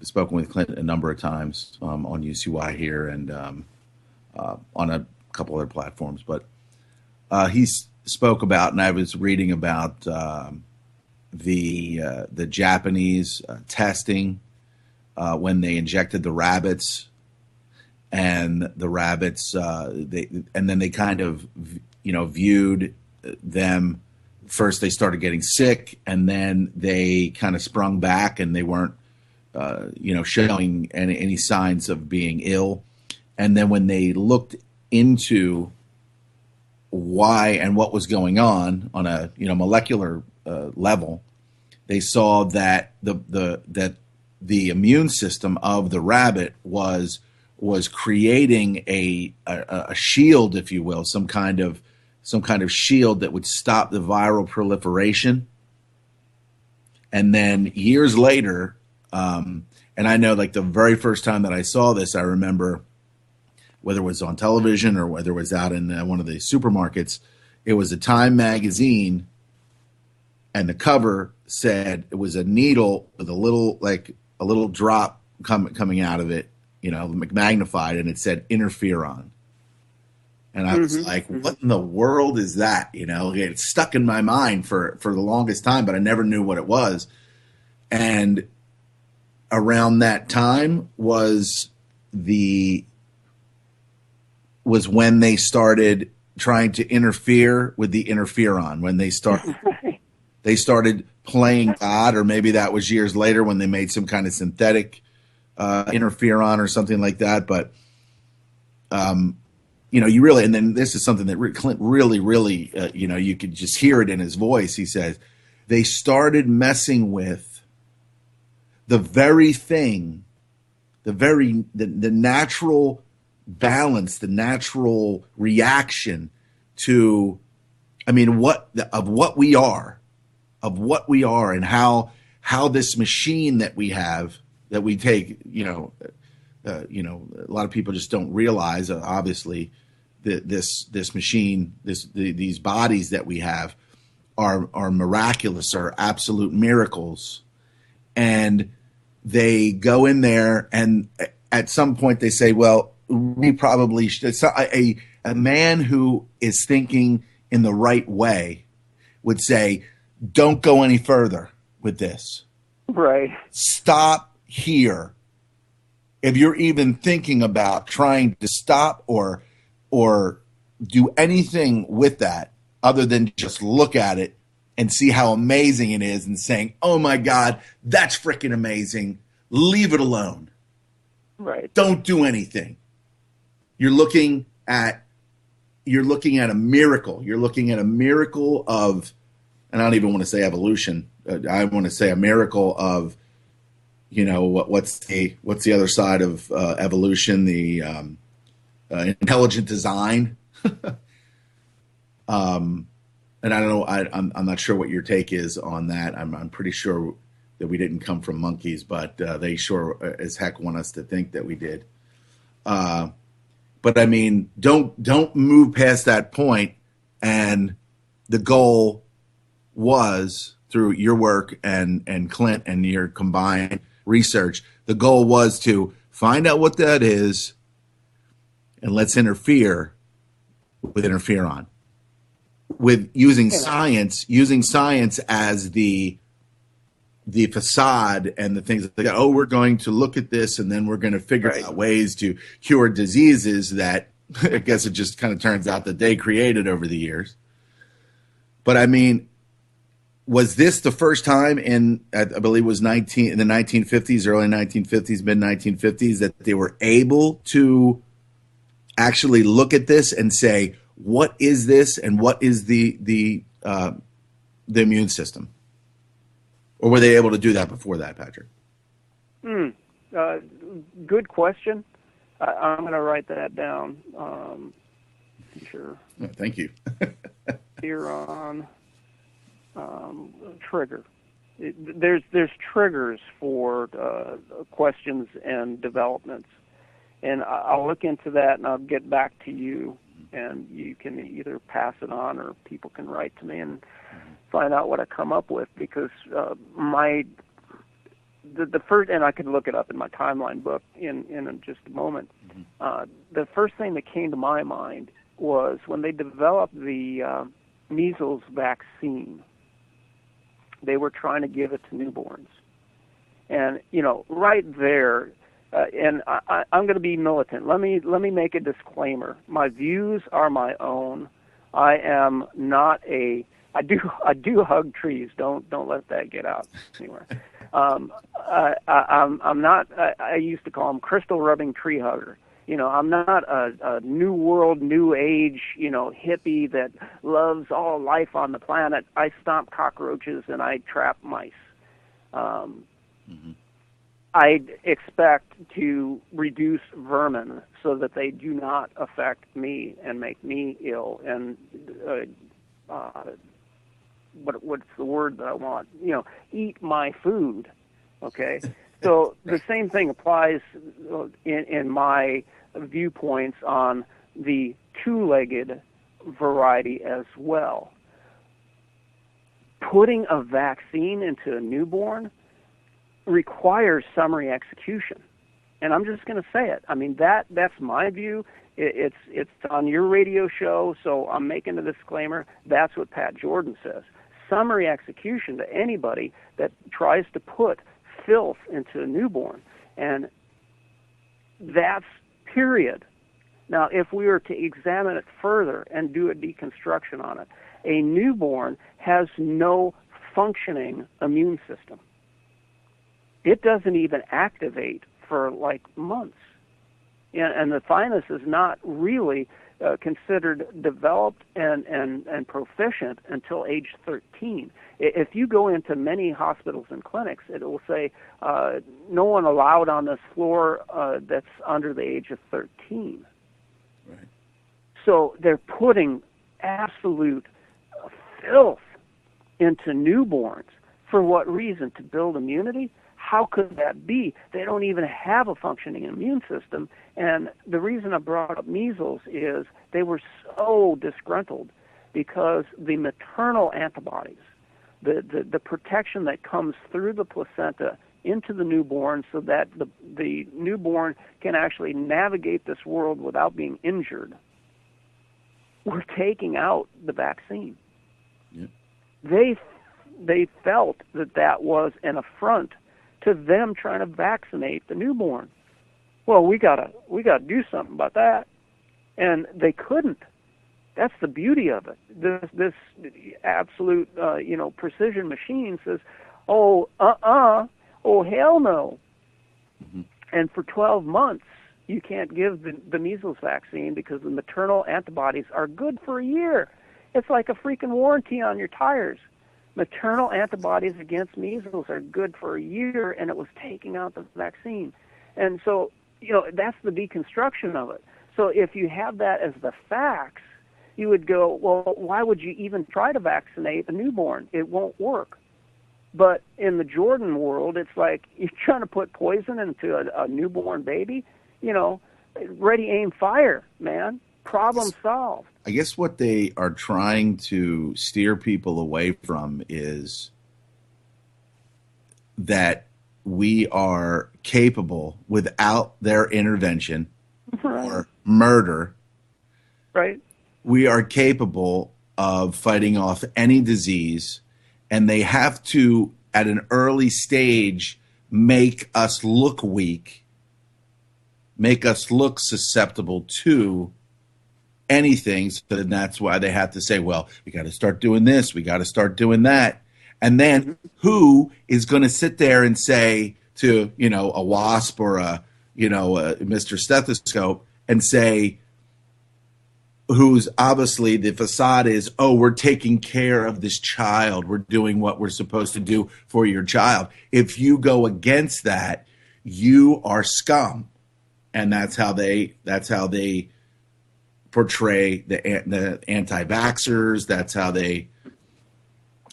spoken with Clint a number of times on UCY here and on a couple other platforms, but he spoke about, and I was reading about the Japanese testing when they injected the rabbits, and the rabbits then they kind of viewed them. First they started getting sick, and then they kind of sprung back, and they weren't showing any signs of being ill. And then when they looked into why and what was going on a molecular level, they saw that the immune system of the rabbit was creating a shield, if you will, some kind of shield that would stop the viral proliferation. And then years later, and I know, like, the very first time that I saw this, I remember, whether it was on television or whether it was out in one of the supermarkets, it was a Time magazine, and the cover said it was a needle with a little drop coming out of it, magnified, and it said interferon. And I was like, what in the world is that? It stuck in my mind for the longest time, but I never knew what it was. And around that time was when they started trying to interfere with the interferon, when they started playing God, or maybe that was years later when they made some kind of synthetic interferon or something like that. But you really, and then this is something that Clint really, you could just hear it in his voice. He says they started messing with the very thing, the natural balance, the natural reaction to, what we are, and how this machine that we have, that we take, a lot of people just don't realize, obviously, that this machine, these bodies that we have are miraculous, are absolute miracles. And they go in there, and at some point they say, well, we probably should. A man who is thinking in the right way would say, don't go any further with this. Right. Stop here. If you're even thinking about trying to stop or do anything with that other than just look at it and see how amazing it is and saying, oh my God, that's freaking amazing, leave it alone. Right. Don't do anything. You're looking at a miracle. You're looking at a miracle of, and I don't even want to say evolution. I want to say a miracle of, what's the other side of evolution? The intelligent design. And I don't know. I'm not sure what your take is on that. I'm pretty sure that we didn't come from monkeys, but they sure as heck want us to think that we did. But I mean, don't move past that point. And the goal was, through your work and Clint and your combined research, the goal was to find out what that is, and let's interfere with interferon, with using science as the facade and the things that they go, oh, we're going to look at this and then we're going to figure out ways to cure diseases that I guess it just kind of turns out that they created over the years. But I mean, was this the first time I believe it was in the 1950s, early 1950s, mid 1950s, that they were able to actually look at this and say, what is this, and what is the immune system? Or were they able to do that before that, Patrick? Good question. I'm going to write that down. Sure. Oh, thank you. Here on trigger. There's triggers for questions and developments, and I'll look into that and I'll get back to you, and you can either pass it on or people can write to me and find out what I come up with, because the first, and I could look it up in my timeline book in just a moment. The first thing that came to my mind was when they developed the measles vaccine. They were trying to give it to newborns, and right there. And I'm going to be militant. Let me make a disclaimer. My views are my own. I am not a. I do hug trees. Don't let that get out anywhere. I'm not. I used to call them crystal rubbing tree hugger. I'm not a new world, new age, hippie that loves all life on the planet. I stomp cockroaches and I trap mice. I expect to reduce vermin so that they do not affect me and make me ill. And what's the word that I want? Eat my food. Okay. So the same thing applies in my viewpoints on the two-legged variety as well. Putting a vaccine into a newborn requires summary execution, and I'm just going to say it. I mean, that's my view. It's on your radio show, so I'm making a disclaimer. That's what Pat Jordan says. Summary execution to anybody that tries to put filth into a newborn, and that's period. Now, if we were to examine it further and do a deconstruction on it, a newborn has no functioning immune system. It doesn't even activate for like months. And the thymus is not really considered developed and proficient until age 13. If you go into many hospitals and clinics, it will say no one allowed on this floor that's under the age of 13. Right. So they're putting absolute filth into newborns. For what reason? To build immunity? How could that be? They don't even have a functioning immune system. And the reason I brought up measles is they were so disgruntled because the maternal antibodies, the protection that comes through the placenta into the newborn so that the newborn can actually navigate this world without being injured, were taking out the vaccine. Yeah. They felt that was an affront to them trying to vaccinate the newborn. Well, we gotta do something about that, and they couldn't. That's the beauty of it. This absolute precision machine says, oh hell no. Mm-hmm. And for 12 months you can't give the measles vaccine because the maternal antibodies are good for a year. It's like a freaking warranty on your tires. Maternal antibodies against measles are good for a year, and it was taking out the vaccine. And so, that's the deconstruction of it. So if you have that as the facts, you would go, well, why would you even try to vaccinate a newborn? It won't work. But in the Jordan world, it's like you're trying to put poison into a newborn baby. Ready, aim, fire, man. Problem solved. I guess what they are trying to steer people away from is that we are capable, without their intervention or murder, right? We are capable of fighting off any disease, and they have to, at an early stage, make us look weak, make us look susceptible to anything. So that's why they have to say, well, we got to start doing this, we got to start doing that. And then who is going to sit there and say to, a wasp or a Mr. Stethoscope and say, who's obviously the facade is, oh, we're taking care of this child. We're doing what we're supposed to do for your child. If you go against that, you are scum. And that's how they portray the anti-vaxxers. That's how they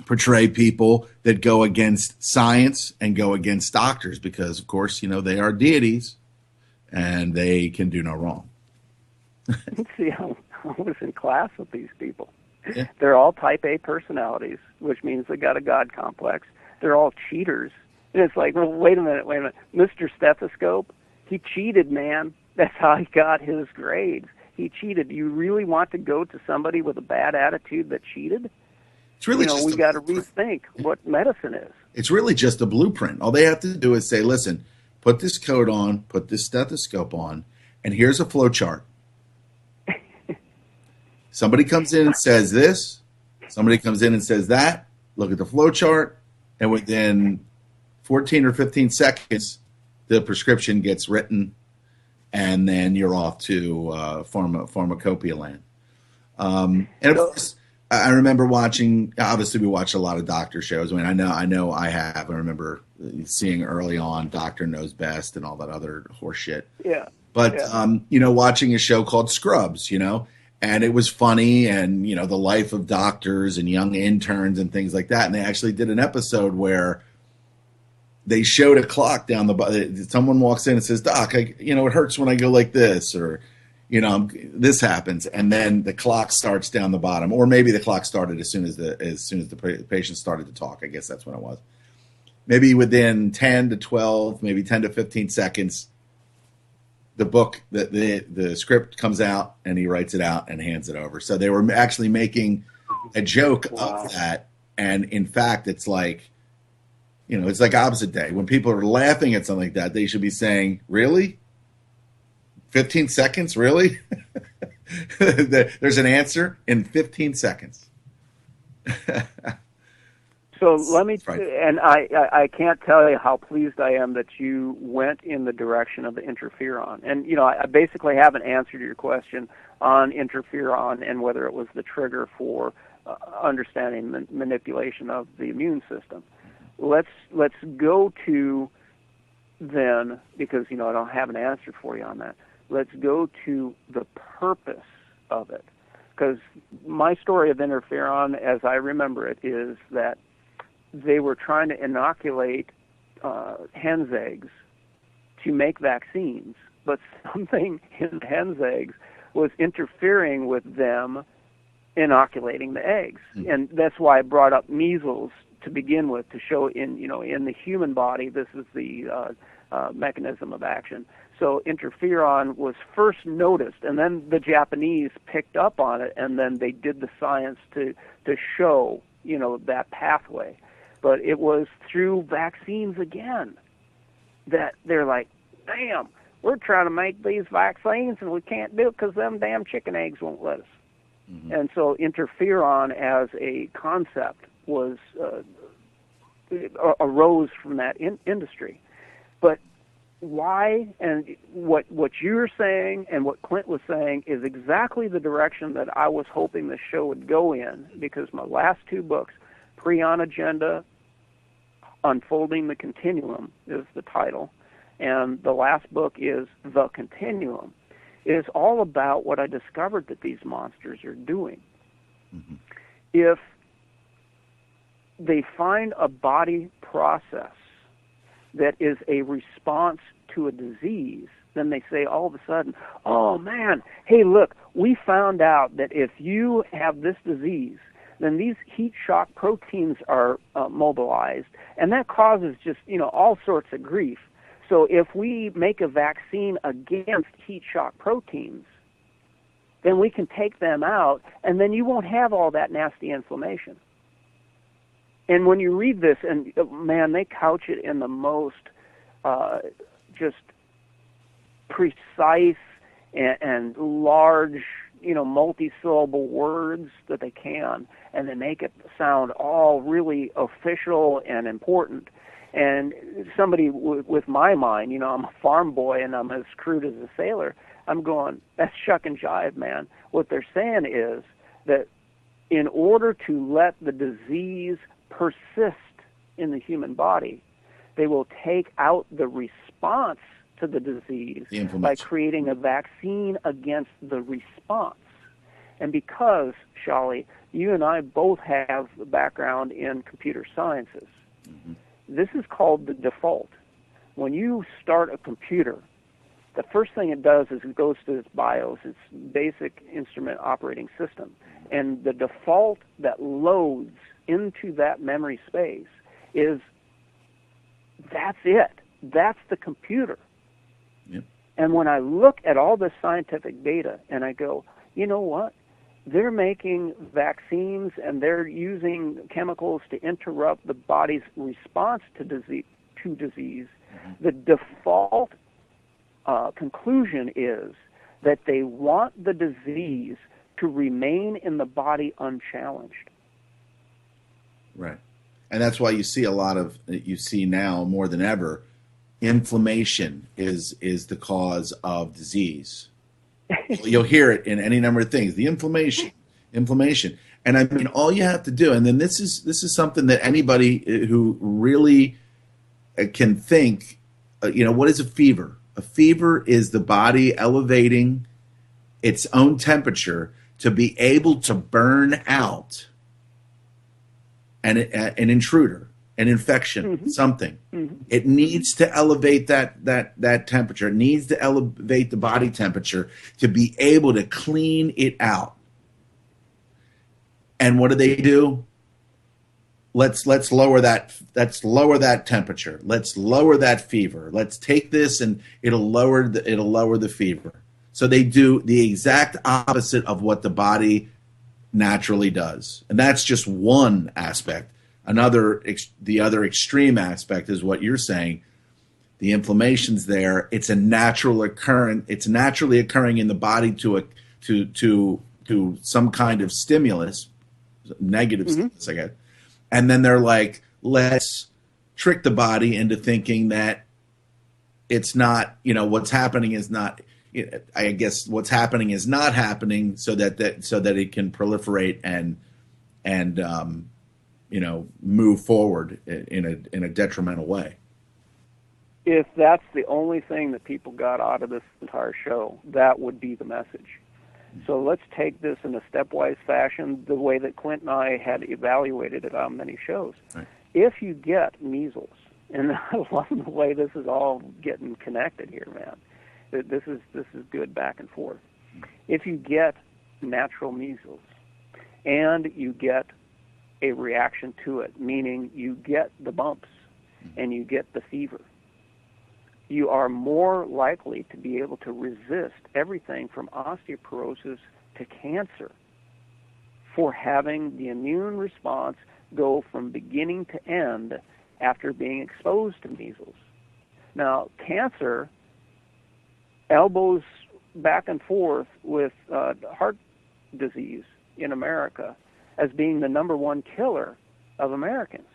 portray people that go against science and go against doctors because, of course, they are deities and they can do no wrong. See, I was in class with these people. Yeah. They're all type A personalities, which means they got a God complex. They're all cheaters. And it's like, well, wait a minute. Mr. Stethoscope, he cheated, man. That's how he got his grades. He cheated. Do you really want to go to somebody with a bad attitude that cheated? It's really we got to rethink what medicine is. It's really just a blueprint. All they have to do is say, listen, put this coat on, put this stethoscope on, and here's a flow chart. Somebody comes in and says this, somebody comes in and says that, look at the flow chart, and within 14 or 15 seconds, the prescription gets written, and then you're off to pharmacopoeia land. And of course, I remember watching. Obviously, we watched a lot of doctor shows. I mean, I know I have. I remember seeing early on Doctor Knows Best and all that other horse shit. Yeah. But watching a show called Scrubs, and it was funny, and the life of doctors and young interns and things like that. And they actually did an episode where they showed a clock down the. Someone walks in and says, "Doc, it hurts when I go like this," or this happens, and then the clock starts down the bottom, or maybe the clock started as soon as the patient started to talk. I guess that's when it was. Maybe within 10 to 12, maybe 10 to 15 seconds, the script comes out, and he writes it out and hands it over. So they were actually making a joke of that, and in fact, it's like, it's like opposite day. When people are laughing at something like that, they should be saying, "Really? 15 seconds, really?" There's an answer in 15 seconds. So let me, and I can't tell you how pleased I am that you went in the direction of the interferon. And, I basically have an answer to your question on interferon and whether it was the trigger for understanding the manipulation of the immune system. Let's go to then, because, I don't have an answer for you on that. Let's go to the purpose of it. Because my story of interferon, as I remember it, is that they were trying to inoculate hen's eggs to make vaccines, but something in hen's eggs was interfering with them inoculating the eggs. And that's why I brought up measles to begin with, to show in the human body, this is the mechanism of action. So interferon was first noticed, and then the Japanese picked up on it, and then they did the science to show, that pathway. But it was through vaccines again that they're like, damn, we're trying to make these vaccines, and we can't do it because them damn chicken eggs won't let us. Mm-hmm. And so interferon as a concept was arose from that industry. But why, and what you're saying and what Clint was saying is exactly the direction that I was hoping the show would go in, because my last two books, Prion Agenda, Unfolding the Continuum is the title, and the last book is The Continuum, is all about what I discovered that these monsters are doing. Mm-hmm. If they find a body process that is a response to a disease, then they say all of a sudden, oh man, hey look, we found out that if you have this disease, then these heat shock proteins are mobilized, and that causes just, all sorts of grief. So if we make a vaccine against heat shock proteins, then we can take them out, and then you won't have all that nasty inflammation. And when you read this, and man, they couch it in the most just precise and large, multi-syllable words that they can, and they make it sound all really official and important. And somebody with my mind, I'm a farm boy and I'm as crude as a sailor, I'm going, that's shuck and jive, man. What they're saying is that in order to let the disease persist in the human body, they will take out the response to the disease by creating a vaccine against the response. And because, Shali, you and I both have a background in computer sciences, this is called the default. When you start a computer, the first thing it does is it goes to its BIOS, its basic instrument operating system. And the default that loads into that memory space is, that's it. That's the computer. Yep. And when I look at all this scientific data and I go, you know what? They're making vaccines and they're using chemicals to interrupt the body's response to disease. The default conclusion is that they want the disease to remain in the body unchallenged. Right. And that's why you see now more than ever, inflammation is the cause of disease. You'll hear it in any number of things. The inflammation. And I mean, all you have to do, and then this is something that anybody who really can think, what is a fever? A fever is the body elevating its own temperature to be able to burn out an intruder, an infection, something. It needs to elevate that temperature. It needs to elevate the body temperature to be able to clean it out. And what do? Let's lower that. Let's lower that temperature. Let's lower that fever. Let's take this and it'll lower the fever. So they do the exact opposite of what the body naturally does, and that's just one aspect. The other extreme aspect is what you're saying. The inflammation's there. It's naturally occurring in the body to some kind of stimulus, negative stimulus, I guess. And then they're like, let's trick the body into thinking that it's not, what's happening is not. I guess what's happening is not happening, so that it can proliferate and move forward in a detrimental way. If that's the only thing that people got out of this entire show, that would be the message. So let's take this in a stepwise fashion, the way that Clint and I had evaluated it on many shows. Right. If you get measles, and I love the way this is all getting connected here, man. This is good back and forth. If you get natural measles and you get a reaction to it, meaning you get the bumps and you get the fever, you are more likely to be able to resist everything from osteoporosis to cancer for having the immune response go from beginning to end after being exposed to measles. Now, cancer elbows back and forth with heart disease in America as being the number one killer of Americans,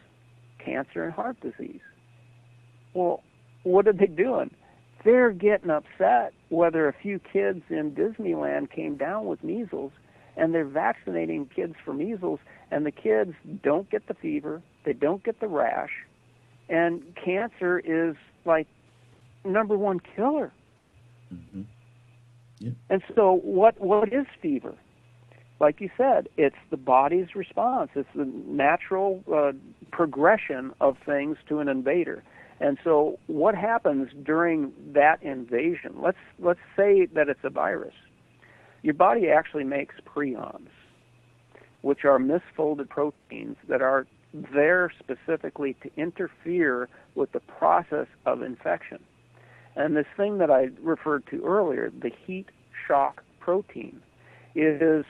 cancer and heart disease. Well, what are they doing? They're getting upset whether a few kids in Disneyland came down with measles, and they're vaccinating kids for measles, and the kids don't get the fever, they don't get the rash, and cancer is like number one killer. Yeah. And so what is fever? Like you said, it's the body's response. It's the natural progression of things to an invader. And so what happens during that invasion? Let's say that it's a virus. Your body actually makes prions, which are misfolded proteins that are there specifically to interfere with the process of infection. And this thing that I referred to earlier, the heat shock protein, is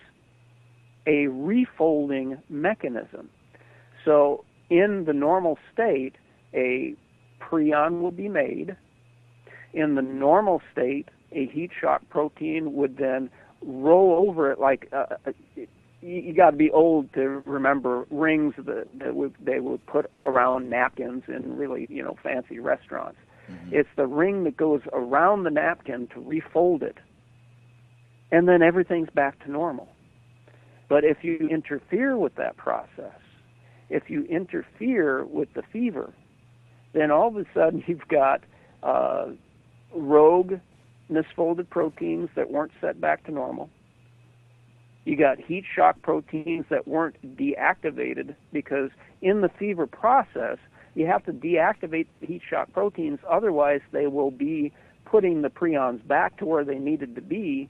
a refolding mechanism. So in the normal state, a prion will be made. In the normal state, a heat shock protein would then roll over it like you got to be old to remember rings that they would put around napkins in really, fancy restaurants. Mm-hmm. It's the ring that goes around the napkin to refold it, and then everything's back to normal. But if you interfere with that process, if you interfere with the fever, then all of a sudden you've got rogue misfolded proteins that weren't set back to normal. You got heat shock proteins that weren't deactivated, because in the fever process, you have to deactivate the heat shock proteins, otherwise they will be putting the prions back to where they needed to be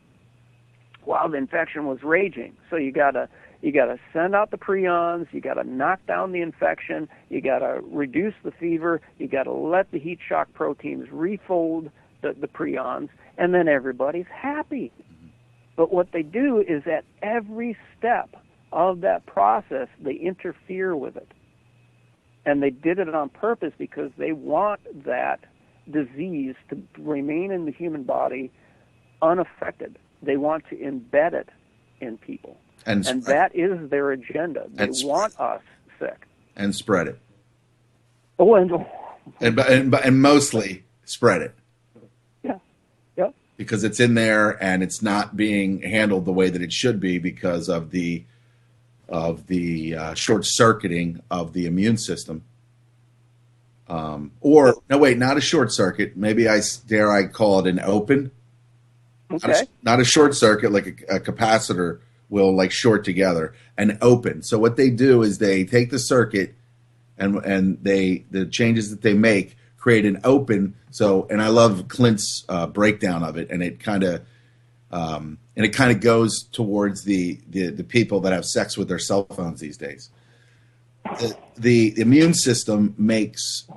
while the infection was raging. So you gotta send out the prions, you gotta knock down the infection, you gotta reduce the fever, you gotta let the heat shock proteins refold the prions, and then everybody's happy. But what they do is at every step of that process, they interfere with it. And they did it on purpose because they want that disease to remain in the human body unaffected. They want to embed it in people. And that is their agenda. They want us sick. And spread it. Oh, and mostly spread it. Yeah. Because it's in there and it's not being handled the way that it should be because of the short circuiting of the immune system. Not a short circuit. Maybe I call it an open. Okay. Not a short circuit like a capacitor will like short together. An open. So what they do is they take the circuit and the changes that they make create an open. So, and I love Clint's breakdown of it, and it kind of goes towards the people that have sex with their cell phones these days. The immune system makes,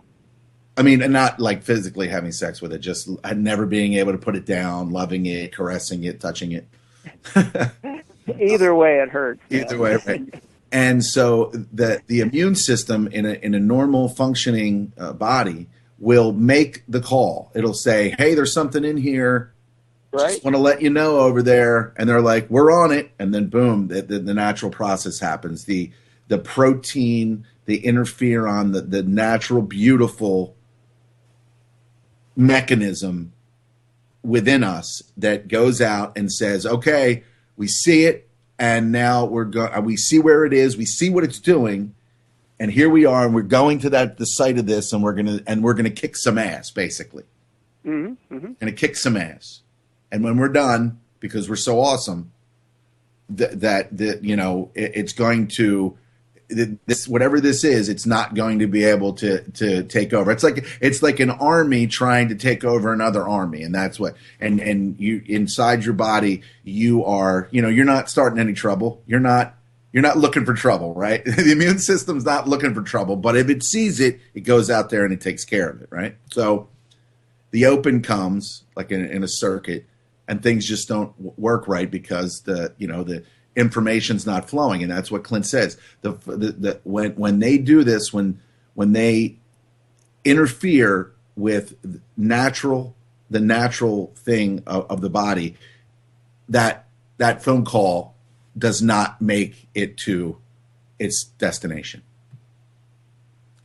and not like physically having sex with it, just never being able to put it down, loving it, caressing it, touching it. Either way, it hurts. Either way, right. And so the immune system in a normal functioning body will make the call. It'll say, hey, there's something in here. Right. Just want to let you know over there. And they're like, we're on it. And then boom, the natural process happens. The protein, the interferon, the natural, beautiful mechanism within us that goes out and says, okay, we see it. And now we see where it is. We see what it's doing. And here we are, and we're going to the site of this, and we're gonna kick some ass, basically. Mm-hmm. Mm-hmm. Gonna kick some ass, and when we're done, because we're so awesome, it's going to this whatever this is, it's not going to be able to take over. It's like an army trying to take over another army, and that's what. And you inside your body, you are you're not starting any trouble. You're not looking for trouble, right? The immune system's not looking for trouble, but if it sees it, it goes out there and it takes care of it, right? So the open comes like in a circuit, and things just don't work right because the information's not flowing, and that's what Clint says. When they do this, when they interfere with the natural thing of the body, that phone call does not make it to its destination.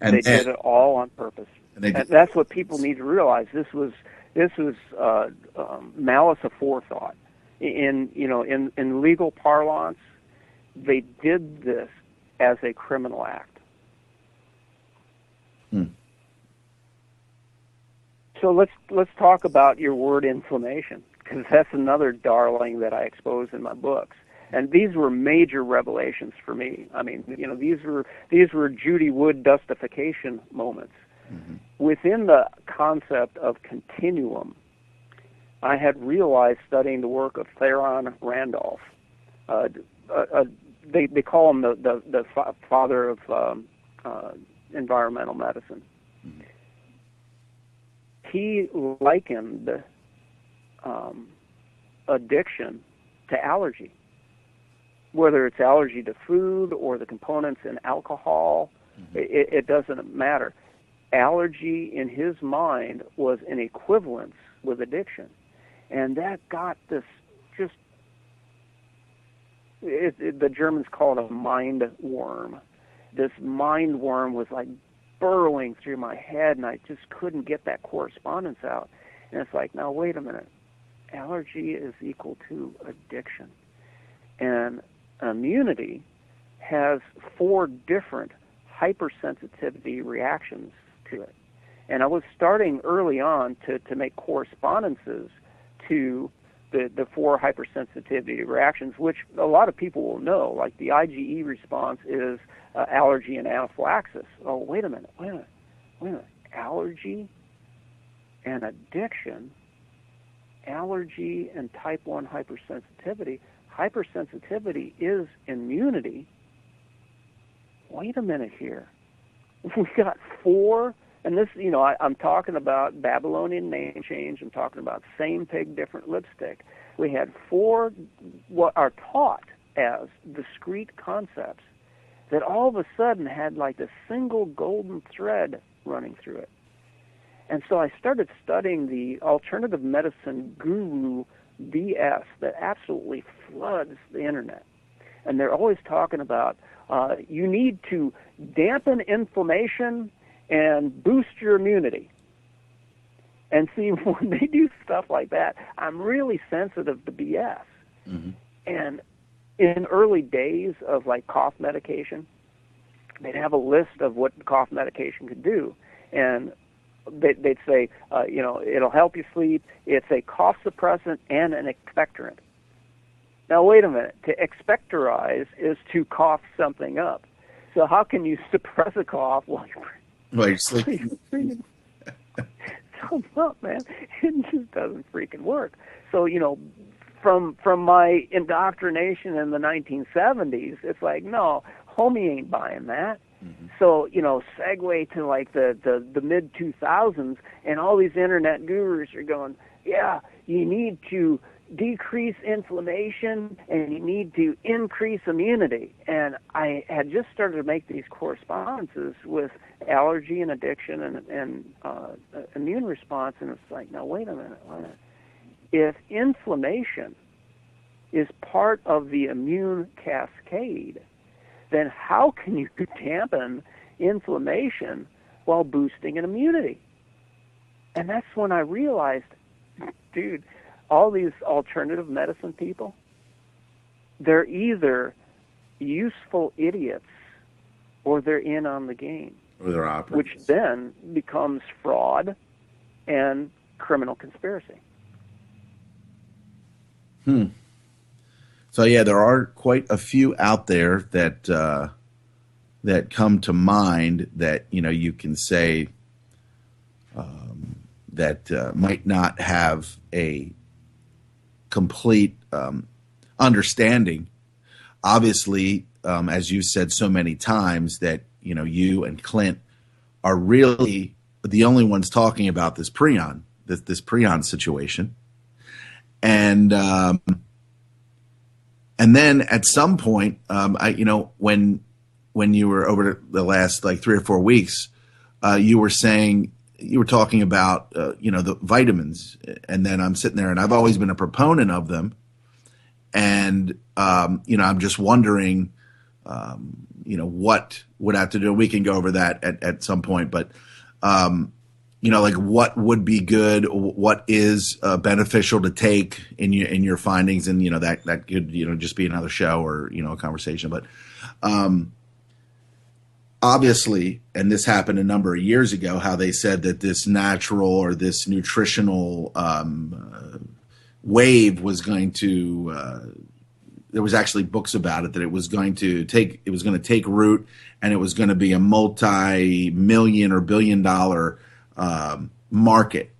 And they did it all on purpose. And that's what people need to realize. This was malice aforethought. In legal parlance, they did this as a criminal act. So let's talk about your word inflammation, because that's another darling that I expose in my books. And these were major revelations for me. These were Judy Wood dustification moments. Mm-hmm. Within the concept of continuum, I had realized studying the work of Theron Randolph. They call him the father of environmental medicine. Mm-hmm. He likened addiction to allergy. Whether it's allergy to food or the components in alcohol, mm-hmm. it doesn't matter. Allergy, in his mind, was an equivalence with addiction. And that got this just the Germans call it a mind worm. This mind worm was like burrowing through my head, and I just couldn't get that correspondence out. And it's like, now wait a minute. Allergy is equal to addiction. And immunity has 4 different hypersensitivity reactions to it. And I was starting early on to make correspondences to the 4 hypersensitivity reactions, which a lot of people will know. Like the IgE response is allergy and anaphylaxis. Oh, wait a minute. Allergy and addiction, allergy and type 1 hypersensitivity. Hypersensitivity is immunity. Wait a minute here. We got 4, and this, I'm talking about Babylonian name change. I'm talking about same pig, different lipstick. We had 4 what are taught as discrete concepts that all of a sudden had like a single golden thread running through it. And so I started studying the alternative medicine guru BS that absolutely floods the internet. And they're always talking about you need to dampen inflammation and boost your immunity. And see, when they do stuff like that, I'm really sensitive to BS. Mm-hmm. And in early days of like cough medication, they'd have a list of what cough medication could do. And they'd say, it'll help you sleep. It's a cough suppressant and an expectorant. Now, wait a minute. To expectorize is to cough something up. So how can you suppress a cough while you're sleeping? Something up, man. It just doesn't freaking work. So, from my indoctrination in the 1970s, it's like, no, homie ain't buying that. Mm-hmm. So, segue to like the mid-2000s, and all these internet gurus are going, yeah, you need to decrease inflammation and you need to increase immunity. And I had just started to make these correspondences with allergy and addiction and immune response, and it's like, now wait a minute. If inflammation is part of the immune cascade, then how can you dampen inflammation while boosting an immunity? And that's when I realized, dude, all these alternative medicine people, they're either useful idiots or they're in on the game. Or they're operators. Which then becomes fraud and criminal conspiracy. So yeah, there are quite a few out there that come to mind that you can say that might not have a complete understanding. Obviously, as you said so many times, that you and Clint are really the only ones talking about this prion, this prion situation, and then at some point, when you were over the last like 3 or 4 weeks, you were talking about the vitamins, and then I'm sitting there, and I've always been a proponent of them, and I'm just wondering, what would have to do. We can go over that at some point, but like what would be good, what is beneficial to take in your findings, and that could just be another show or a conversation, but obviously, and this happened a number of years ago, how they said that this natural or this nutritional wave was going to there was actually books about it, that it was going to take root, and it was going to be a multi-million or billion-dollar market.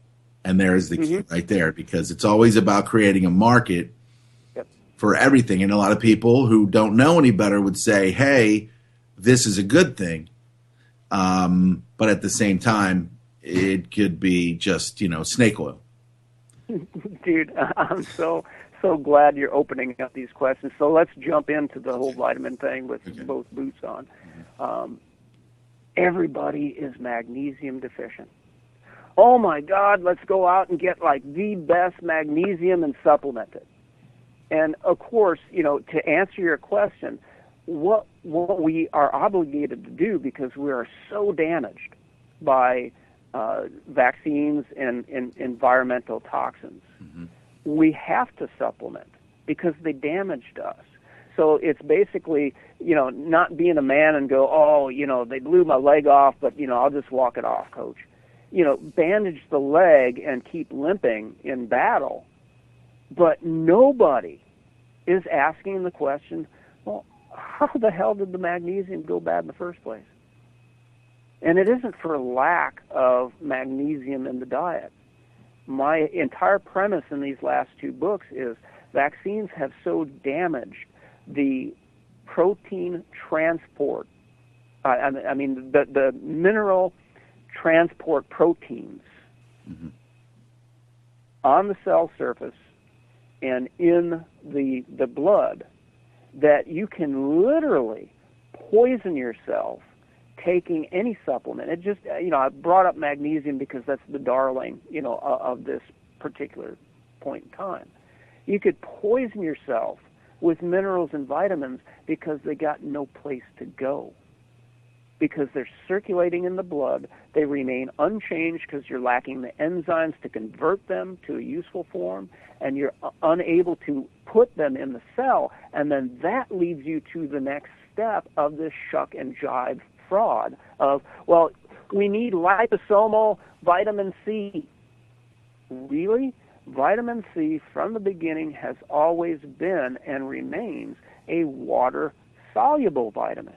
And there's the key right there, because it's always about creating a market for everything. And a lot of people who don't know any better would say, hey, this is a good thing. But at the same time, it could be just, snake oil. Dude, I'm so glad you're opening up these questions. So let's jump into the whole vitamin thing with both boots on. Everybody is magnesium deficient. Oh my God, let's go out and get like the best magnesium and supplement it. And of course, to answer your question, what we are obligated to do, because we are so damaged by vaccines and environmental toxins, we have to supplement because they damaged us. So it's basically, not being a man and go, oh, they blew my leg off, but, I'll just walk it off, coach. Bandage the leg and keep limping in battle. But nobody is asking the question, well, how the hell did the magnesium go bad in the first place? And it isn't for lack of magnesium in the diet. My entire premise in these last two books is vaccines have so damaged the protein transport, the mineral transport proteins on the cell surface and in the blood, that you can literally poison yourself taking any supplement. It just, I brought up magnesium because that's the darling, of this particular point in time. You could poison yourself with minerals and vitamins because they got no place to go. Because they're circulating in the blood, they remain unchanged because you're lacking the enzymes to convert them to a useful form, and you're unable to put them in the cell, and then that leads you to the next step of this shuck and jive fraud of, well, we need liposomal vitamin C. Really? Vitamin C from the beginning has always been and remains a water-soluble vitamin.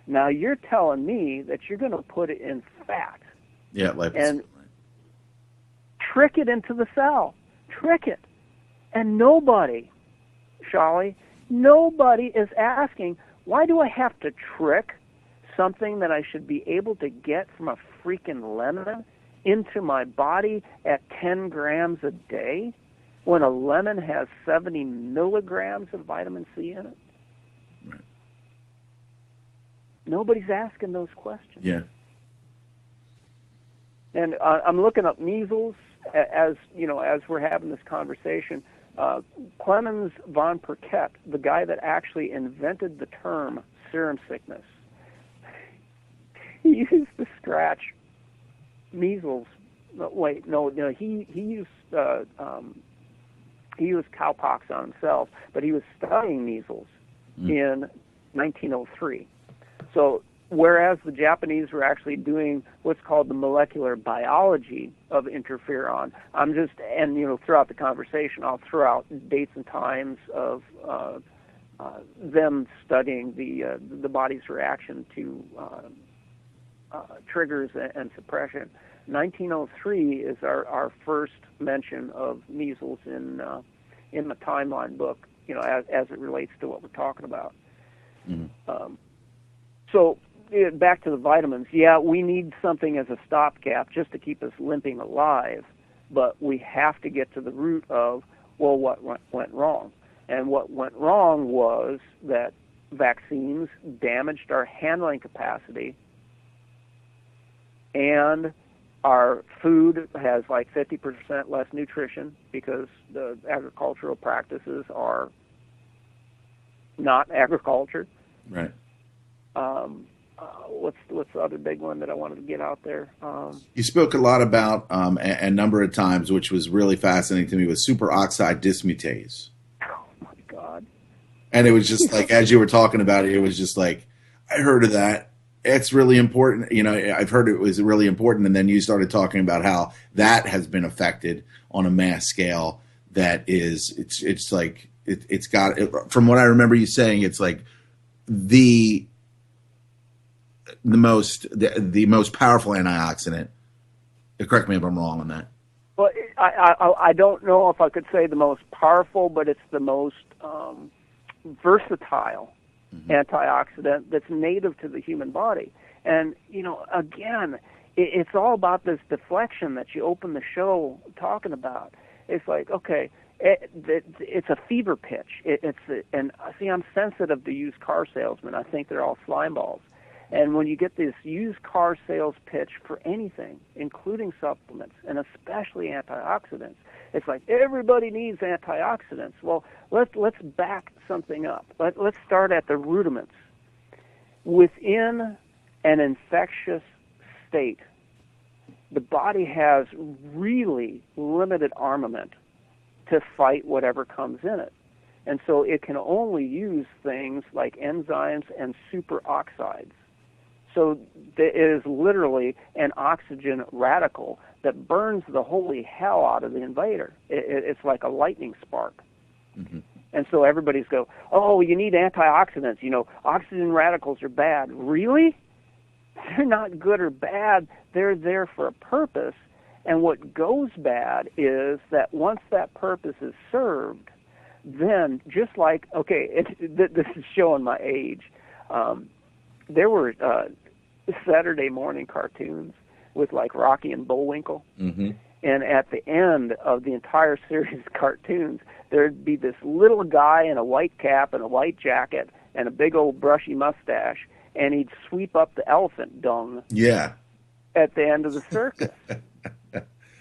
Now you're telling me that you're going to put it in fat and trick it into the cell. Trick it. And nobody, Shali, nobody is asking, why do I have to trick something that I should be able to get from a freaking lemon into my body at 10 grams a day when a lemon has 70 milligrams of vitamin C in it? Right. Nobody's asking those questions. Yeah. And I'm looking up measles as we're having this conversation. Clemens von Perket, the guy that actually invented the term serum sickness, he used to scratch measles. He used cowpox on himself, but he was studying measles in 1903. So whereas the Japanese were actually doing what's called the molecular biology of interferon, throughout the conversation, I'll throw out dates and times of them studying the body's reaction to triggers and suppression. 1903 is our first mention of measles in the timeline book, as it relates to what we're talking about. So back to the vitamins. Yeah, we need something as a stopgap just to keep us limping alive, but we have to get to the root of, well, what went wrong. And what went wrong was that vaccines damaged our handling capacity, and our food has like 50% less nutrition because the agricultural practices are not agriculture. Right. What's the other big one that I wanted to get out there? You spoke a lot about a number of times, which was really fascinating to me, was superoxide dismutase. Oh my God! And it was just like, as you were talking about it, it was just like, I heard of that. It's really important. I've heard it was really important, and then you started talking about how that has been affected on a mass scale. That is, it's like it's got. From what I remember you saying, it's like the most powerful antioxidant. Correct me if I'm wrong on that. Well, I don't know if I could say the most powerful, but it's the most versatile antioxidant that's native to the human body. And, again, it's all about this deflection that you open the show talking about. It's like, okay, it's a fever pitch. And see, I'm sensitive to used car salesmen. I think they're all slime balls. And when you get this used car sales pitch for anything, including supplements, and especially antioxidants, it's like everybody needs antioxidants. Well, let's back something up. Let's start at the rudiments. Within an infectious state, the body has really limited armament to fight whatever comes in it. And so it can only use things like enzymes and superoxides. So it is literally an oxygen radical that burns the holy hell out of the invader. It's like a lightning spark. Mm-hmm. And so everybody's go, oh, you need antioxidants. You know, oxygen radicals are bad. Really? They're not good or bad. They're there for a purpose. And what goes bad is that once that purpose is served, then just like, okay, this is showing my age. There were Saturday morning cartoons with like Rocky and Bullwinkle. Mm-hmm. And at the end of the entire series of cartoons, there'd be this little guy in a white cap and a white jacket and a big old brushy mustache, and he'd sweep up the elephant dung. Yeah. At the end of the circus.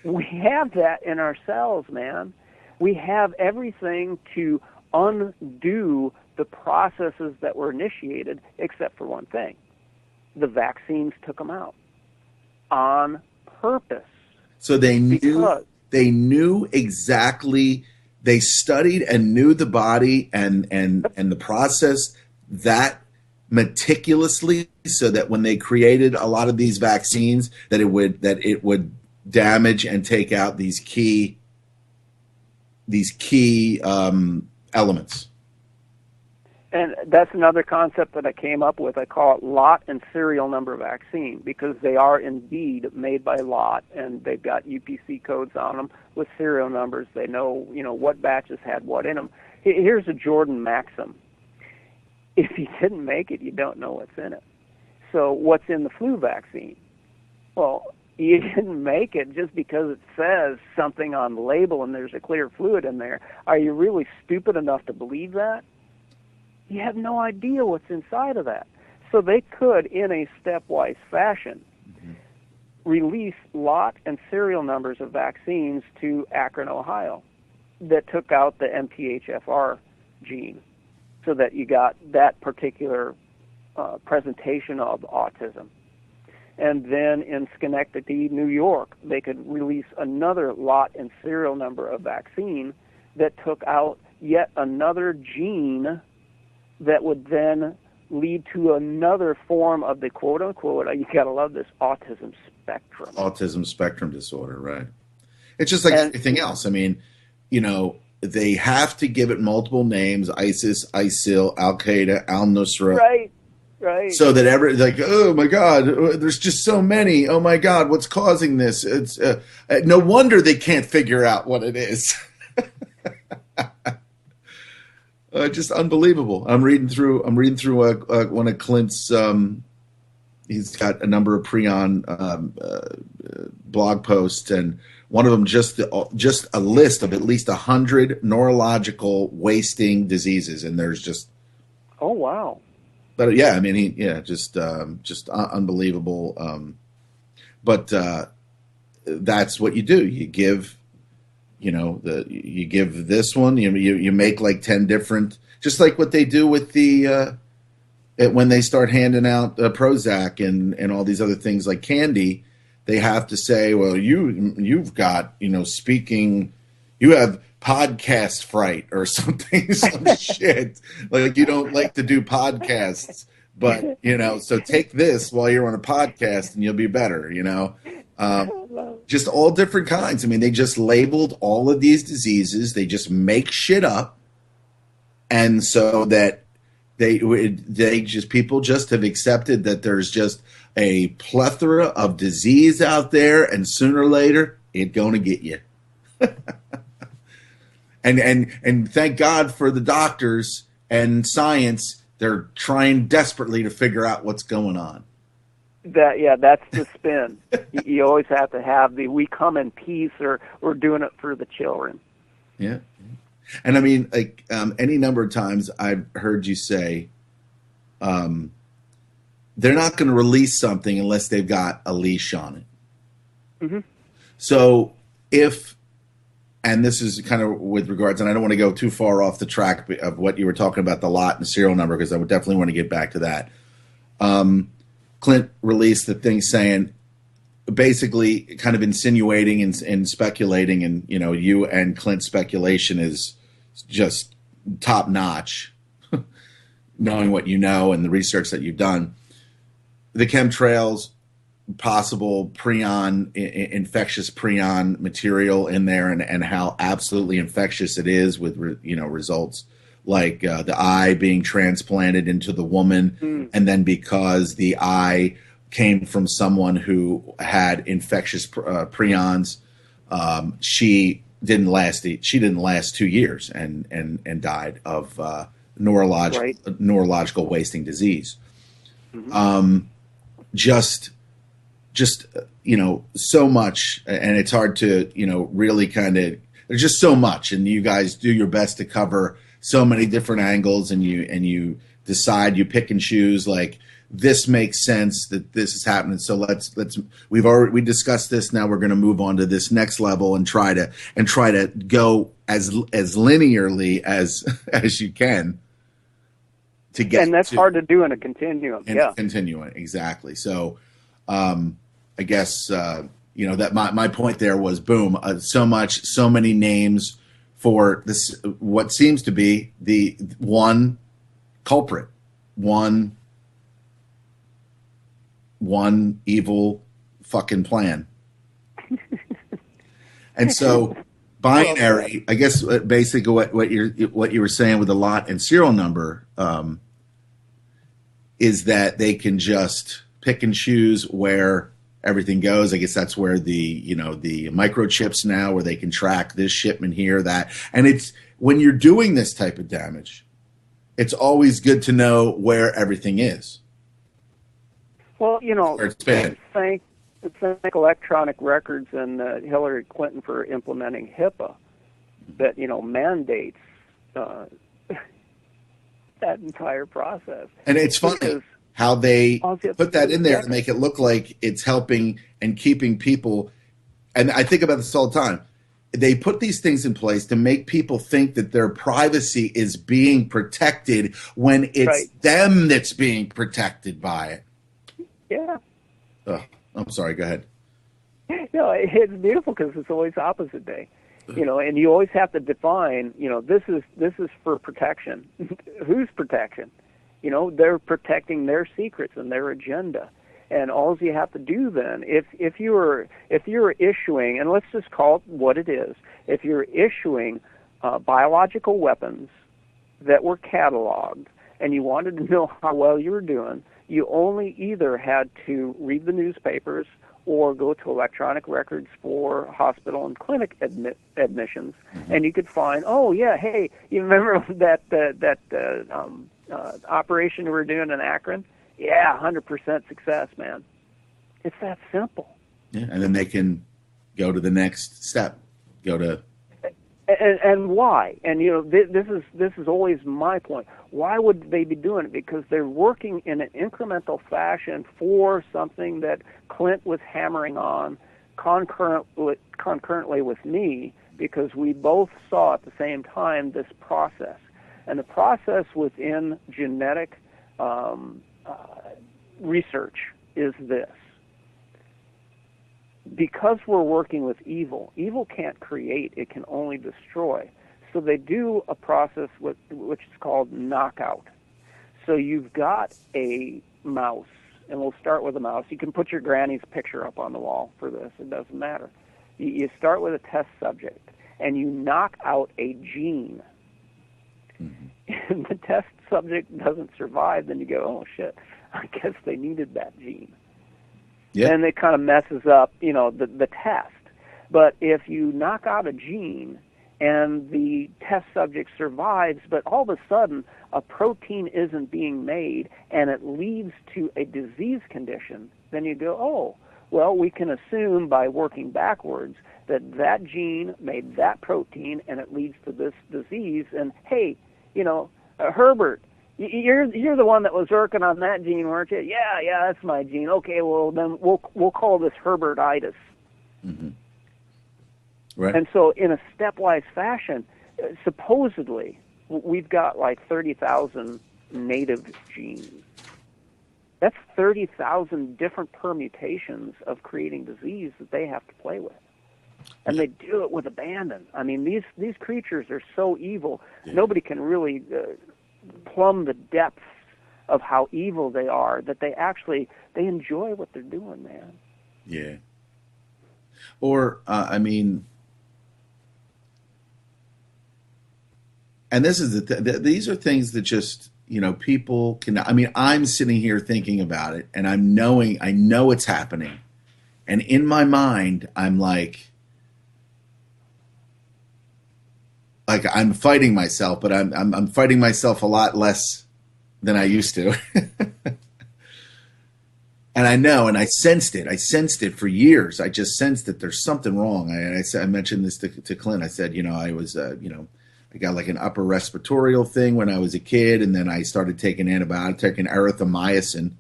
We have that in ourselves, man. We have everything to undo the processes that were initiated, except for one thing. The vaccines took them out on purpose. So they knew exactly. They studied and knew the body and the process that meticulously, so that when they created a lot of these vaccines, that it would damage and take out these key elements. And that's another concept that I came up with. I call it lot and serial number vaccine, because they are indeed made by lot, and they've got UPC codes on them with serial numbers. They know, what batches had what in them. Here's a Jordan maxim. If you didn't make it, you don't know what's in it. So what's in the flu vaccine? Well, you didn't make it just because it says something on the label and there's a clear fluid in there. Are you really stupid enough to believe that? You have no idea what's inside of that. So they could, in a stepwise fashion, release lot and serial numbers of vaccines to Akron, Ohio, that took out the MTHFR gene, so that you got that particular presentation of autism. And then in Schenectady, New York, they could release another lot and serial number of vaccine that took out yet another gene that would then lead to another form of the quote-unquote, you got to love this, autism spectrum. Autism spectrum disorder, right. It's just like anything else. I mean, they have to give it multiple names: ISIS, ISIL, Al-Qaeda, Al-Nusra. Right. So that oh my God, there's just so many. Oh my God, what's causing this? It's no wonder they can't figure out what it is. Just unbelievable. I'm reading through one of Clint's. He's got a number of Prion blog posts, and one of them just a list of at least 100 neurological wasting diseases, and there's just. Oh wow. But yeah, I mean, just unbelievable. But that's what you do. You give. You give this one. You make like 10 different, just like what they do with the when they start handing out Prozac and all these other things like candy. They have to say, well, you've got speaking, you have podcast fright or something, some shit. Like you don't like to do podcasts, but so take this while you're on a podcast and you'll be better. Just all different kinds. I mean, they just labeled all of these diseases. They just make shit up, and so that people just have accepted that there's just a plethora of disease out there, and sooner or later it's going to get you. and thank God for the doctors and science. They're trying desperately to figure out what's going on. That's the spin. You always have to have the "we come in peace" or "we're doing it for the children." Yeah, and I mean, like any number of times I've heard you say, they're not going to release something unless they've got a leash on it. Mm-hmm. So if, and this is kind of with regards, and I don't want to go too far off the track of what you were talking about, the lot and serial number, because I would definitely want to get back to that. Clint released the thing saying, basically kind of insinuating and speculating, and, you know, you and Clint's speculation is just top notch, knowing what you know and the research that you've done. The chemtrails, possible prion, infectious prion material in there, and how absolutely infectious it is with, results like the eye being transplanted into the woman, and then because the eye came from someone who had infectious prions, she didn't last 2 years and died of neurological wasting disease. Just so much, and it's hard to really kind of, there's just so much, and you guys do your best to cover so many different angles, and you decide, you pick and choose, like, this makes sense that this is happening. So we discussed this. Now we're going to move on to this next level and try to go as linearly as you can to get. And that's hard to do in a continuum. Continuum, exactly. So, I guess that my point there was, boom, so many names for this, what seems to be the one culprit, one evil fucking plan. And so binary, I guess basically what you were saying with the lot and serial number is that they can just pick and choose where everything goes. I guess that's where the microchips now, where they can track this shipment here, that. And it's, when you're doing this type of damage, it's always good to know where everything is. Well, thank electronic records and Hillary Clinton for implementing HIPAA that, mandates that entire process. And it's funny how they put that in there to make it look like it's helping and keeping people. And I think about this all the time. They put these things in place to make people think that their privacy is being protected when it's them that's being protected by it. Yeah. I'm sorry. Go ahead. No, it's beautiful because it's always opposite day, and you always have to define, this is for protection. Whose protection? They're protecting their secrets and their agenda. And all you have to do then, if you're issuing, and let's just call it what it is, if you're issuing biological weapons that were cataloged and you wanted to know how well you were doing, you only either had to read the newspapers or go to electronic records for hospital and clinic admissions, and you could find, oh yeah, hey, you remember that operation we were doing in Akron? Yeah, 100% success, man. It's that simple. Yeah, and then they can go to the next step. And why? And this is always my point. Why would they be doing it? Because they're working in an incremental fashion for something that Clint was hammering on concurrently with me, because we both saw at the same time this process. And the process within genetic research is this. Because we're working with evil can't create, it can only destroy. So they do a process which is called knockout. So you've got a mouse, and we'll start with a mouse. You can put your granny's picture up on the wall for this. It doesn't matter. You start with a test subject, and you knock out a gene. And the test subject doesn't survive, then you go, oh, shit, I guess they needed that gene. Yep. And it kind of messes up, the test. But if you knock out a gene and the test subject survives, but all of a sudden a protein isn't being made and it leads to a disease condition, then you go, oh, well, we can assume by working backwards that gene made that protein and it leads to this disease. And, hey, Herbert, You're the one that was working on that gene, weren't you? Yeah, that's my gene. Okay, well then we'll call this Herbertitis. Mm-hmm. Right. And so, in a stepwise fashion, supposedly we've got like 30,000 native genes. That's 30,000 different permutations of creating disease that they have to play with. And they do it with abandon. I mean, these creatures are so evil. Yeah. Nobody can really plumb the depths of how evil they are, that they enjoy what they're doing, man. Yeah. Or, I mean, and this is these are things that just, people can, I mean, I'm sitting here thinking about it, and I know it's happening. And in my mind, I'm like I'm fighting myself, but I'm fighting myself a lot less than I used to. And I know, and I sensed it. I sensed it for years. I just sensed that there's something wrong. I mentioned this to Clint. I said, I was, I got like an upper respiratory thing when I was a kid, and then I started taking antibiotics, taking erythromycin.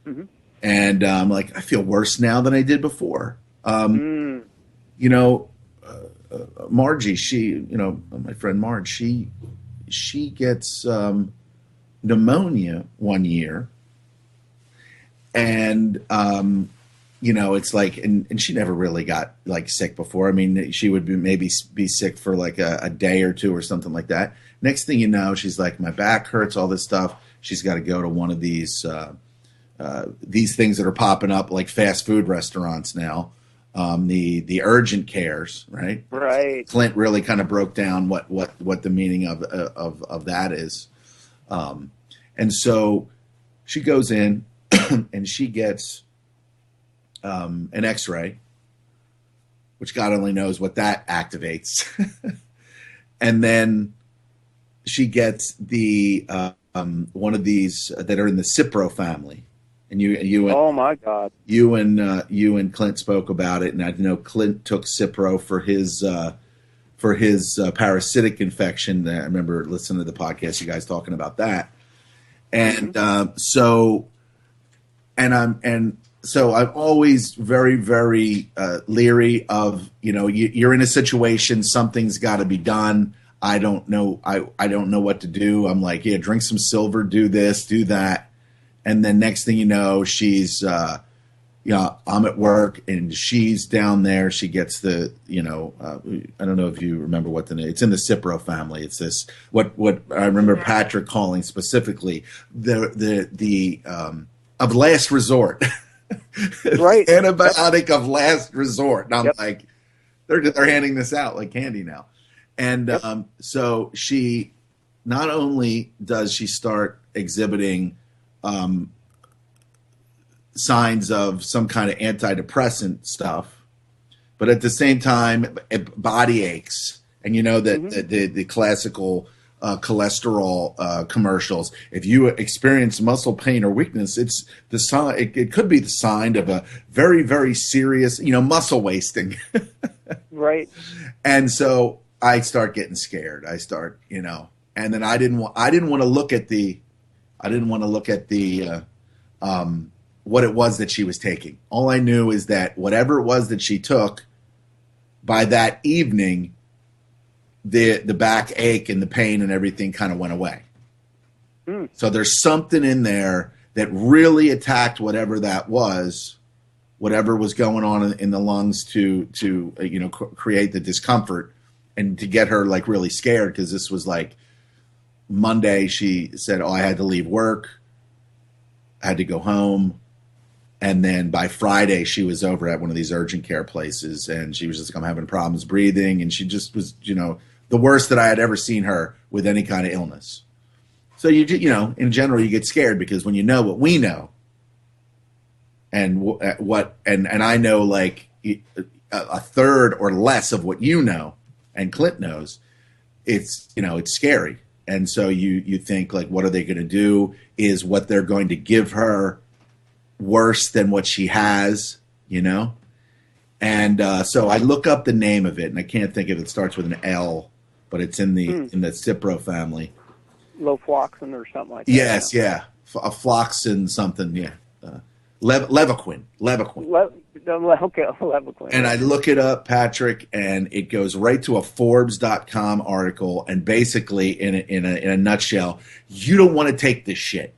Mm-hmm. And I'm like, I feel worse now than I did before. Margie, my friend Marge, she gets pneumonia one year, and it's like, and she never really got like sick before. I mean, she would maybe be sick for like a day or two or something like that. Next thing you know, she's like, my back hurts, all this stuff. She's got to go to one of these things that are popping up like fast food restaurants now. The urgent cares, right? Right. Clint really kind of broke down what the meaning of that is. And so she goes in and she gets an X-ray, which God only knows what that activates. And then she gets the one of these that are in the Cipro family. And you oh my God! You and Clint spoke about it, and I know Clint took Cipro for his parasitic infection. I remember listening to the podcast, you guys talking about that, and so I'm always very, very leery of you're in a situation, something's got to be done. I don't know. I don't know what to do. I'm like, yeah, drink some silver, do this, do that. And then next thing you know, she's, I'm at work and she's down there. She gets the, I don't know if you remember what the name. It's in the Cipro family. It's this what I remember Patrick calling specifically the of last resort, right? Antibiotic of last resort. And I'm like, they're handing this out like candy now, and so she not only does she start exhibiting signs of some kind of antidepressant stuff, but at the same time, body aches. And that the classical cholesterol commercials. If you experience muscle pain or weakness, it's the sign. It could be the sign of a very, very serious, muscle wasting. Right. And so I start getting scared. I start, and then I didn't want to look at the. I didn't want to look at the what it was that she was taking. All I knew is that whatever it was that she took, by that evening, the back ache and the pain and everything kind of went away. So there's something in there that really attacked whatever that was, whatever was going on in the lungs to create the discomfort and to get her like really scared, because this was like Monday. She said, I had to leave work. I had to go home. And then by Friday, she was over at one of these urgent care places, and she was just having problems breathing. And she just was, the worst that I had ever seen her with any kind of illness. So, in general, you get scared because when you know what we know, and and I know like a third or less of what you know and Clint knows, it's scary. And so you think like, what are they going to do? Is what they're going to give her worse than what she has, And so I look up the name of it, and I can't think of it. It starts with an L, but it's in the Cipro family. Lofloxacin or something like that. Yes, yeah. A Floxin something, yeah. Levaquin. Okay, Levaquin. And I look it up, Patrick, and it goes right to a Forbes.com article. And basically, in a nutshell, you don't want to take this shit.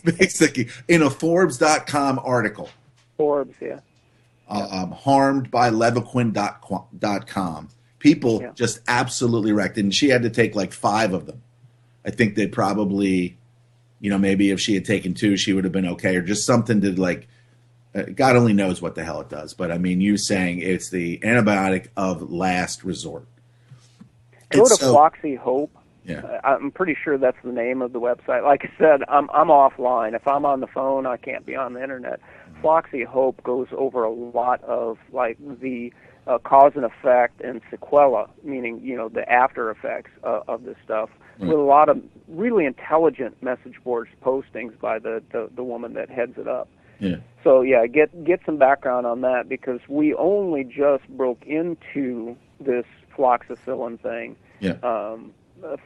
Basically, in a Forbes.com article. Forbes, yeah. Harmed by Levaquin.com. People just absolutely wrecked. And she had to take like 5 of them. I think they probably, maybe if she had taken 2, she would have been okay. Or just something to like, God only knows what the hell it does. But I mean, you saying it's the antibiotic of last resort. Go to Floxy Hope. Yeah. I'm pretty sure that's the name of the website. Like I said, I'm offline. If I'm on the phone, I can't be on the internet. Floxy Hope goes over a lot of like the cause and effect and sequela, meaning the after effects of this stuff, with a lot of really intelligent message boards postings by the woman that heads it up. Yeah. So yeah, get some background on that, because we only just broke into this fluoxetine thing. Yeah.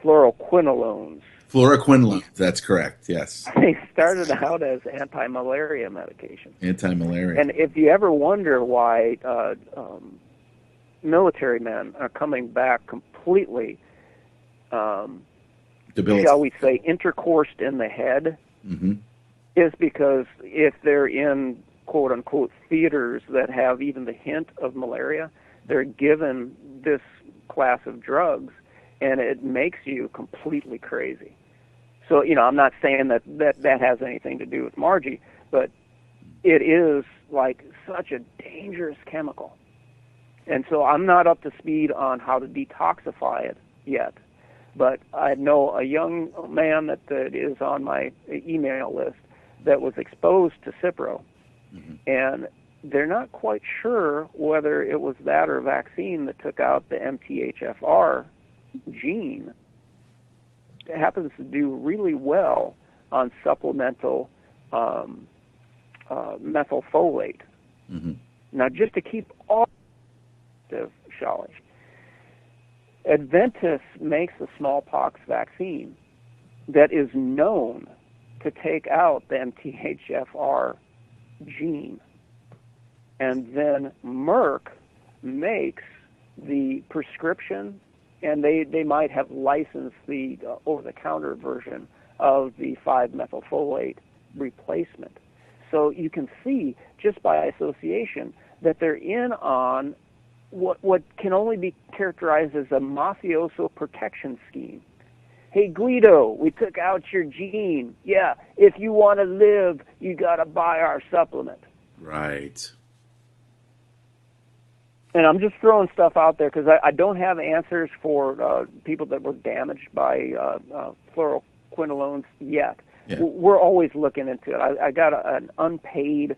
Fluoroquinolones. Fluoroquinolones, that's correct, yes. They started out as anti-malaria medication. Anti-malaria. And if you ever wonder why military men are coming back completely, shall we say, intercoursed in the head, is because if they're in quote-unquote theaters that have even the hint of malaria, they're given this class of drugs, and it makes you completely crazy. So, I'm not saying that has anything to do with Margie, but it is like such a dangerous chemical. And so I'm not up to speed on how to detoxify it yet. But I know a young man that is on my email list that was exposed to Cipro, and they're not quite sure whether it was that or a vaccine that took out the MTHFR gene. It happens to do really well on supplemental methylfolate. Now, just to keep all Shali, Adventis makes a smallpox vaccine that is known to take out the MTHFR gene. And then Merck makes the prescription, and they might have licensed the over-the-counter version of the 5-methylfolate replacement. So you can see, just by association, that they're in on what can only be characterized as a mafioso protection scheme. Hey, Guido, we took out your gene. Yeah, if you want to live, you got to buy our supplement. Right. And I'm just throwing stuff out there because I don't have answers for people that were damaged by fluoroquinolones yet. Yeah. We're always looking into it. I got an unpaid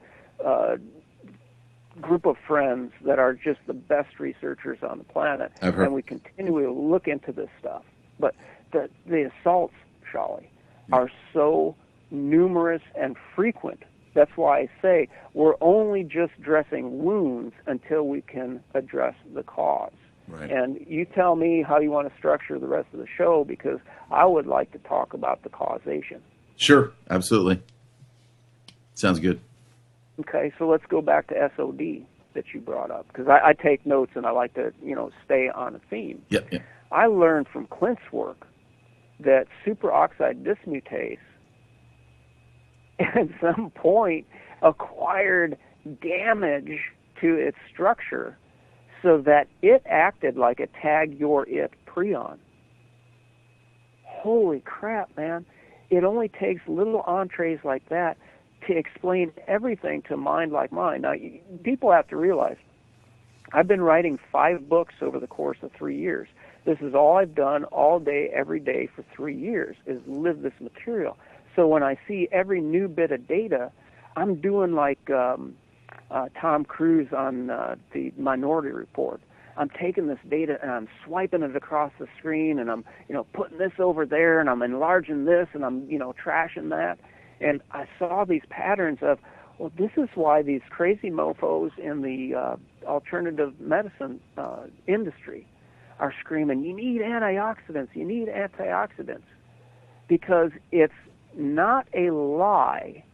group of friends that are just the best researchers on the planet, and we continually look into this stuff. But the assaults, Shali, are so numerous and frequent. That's why I say we're only just dressing wounds until we can address the cause. Right. And you tell me how you want to structure the rest of the show, because I would like to talk about the causation. Sure, absolutely. Sounds good. Okay, so let's go back to SOD that you brought up, because I take notes and I like to, stay on a theme. Yep. I learned from Clint's work that superoxide dismutase at some point acquired damage to its structure so that it acted like a tag your it prion. Holy crap, man. It only takes little entrees like that to explain everything to a mind like mine. Now, people have to realize, I've been writing 5 books over the course of 3 years. This is all I've done all day, every day for 3 years, is live this material. So when I see every new bit of data, I'm doing like Tom Cruise on the Minority Report. I'm taking this data and I'm swiping it across the screen, and I'm putting this over there, and I'm enlarging this, and I'm trashing that. And I saw these patterns of, well, this is why these crazy mofos in the alternative medicine industry are screaming, you need antioxidants, you need antioxidants. because it's not a lie,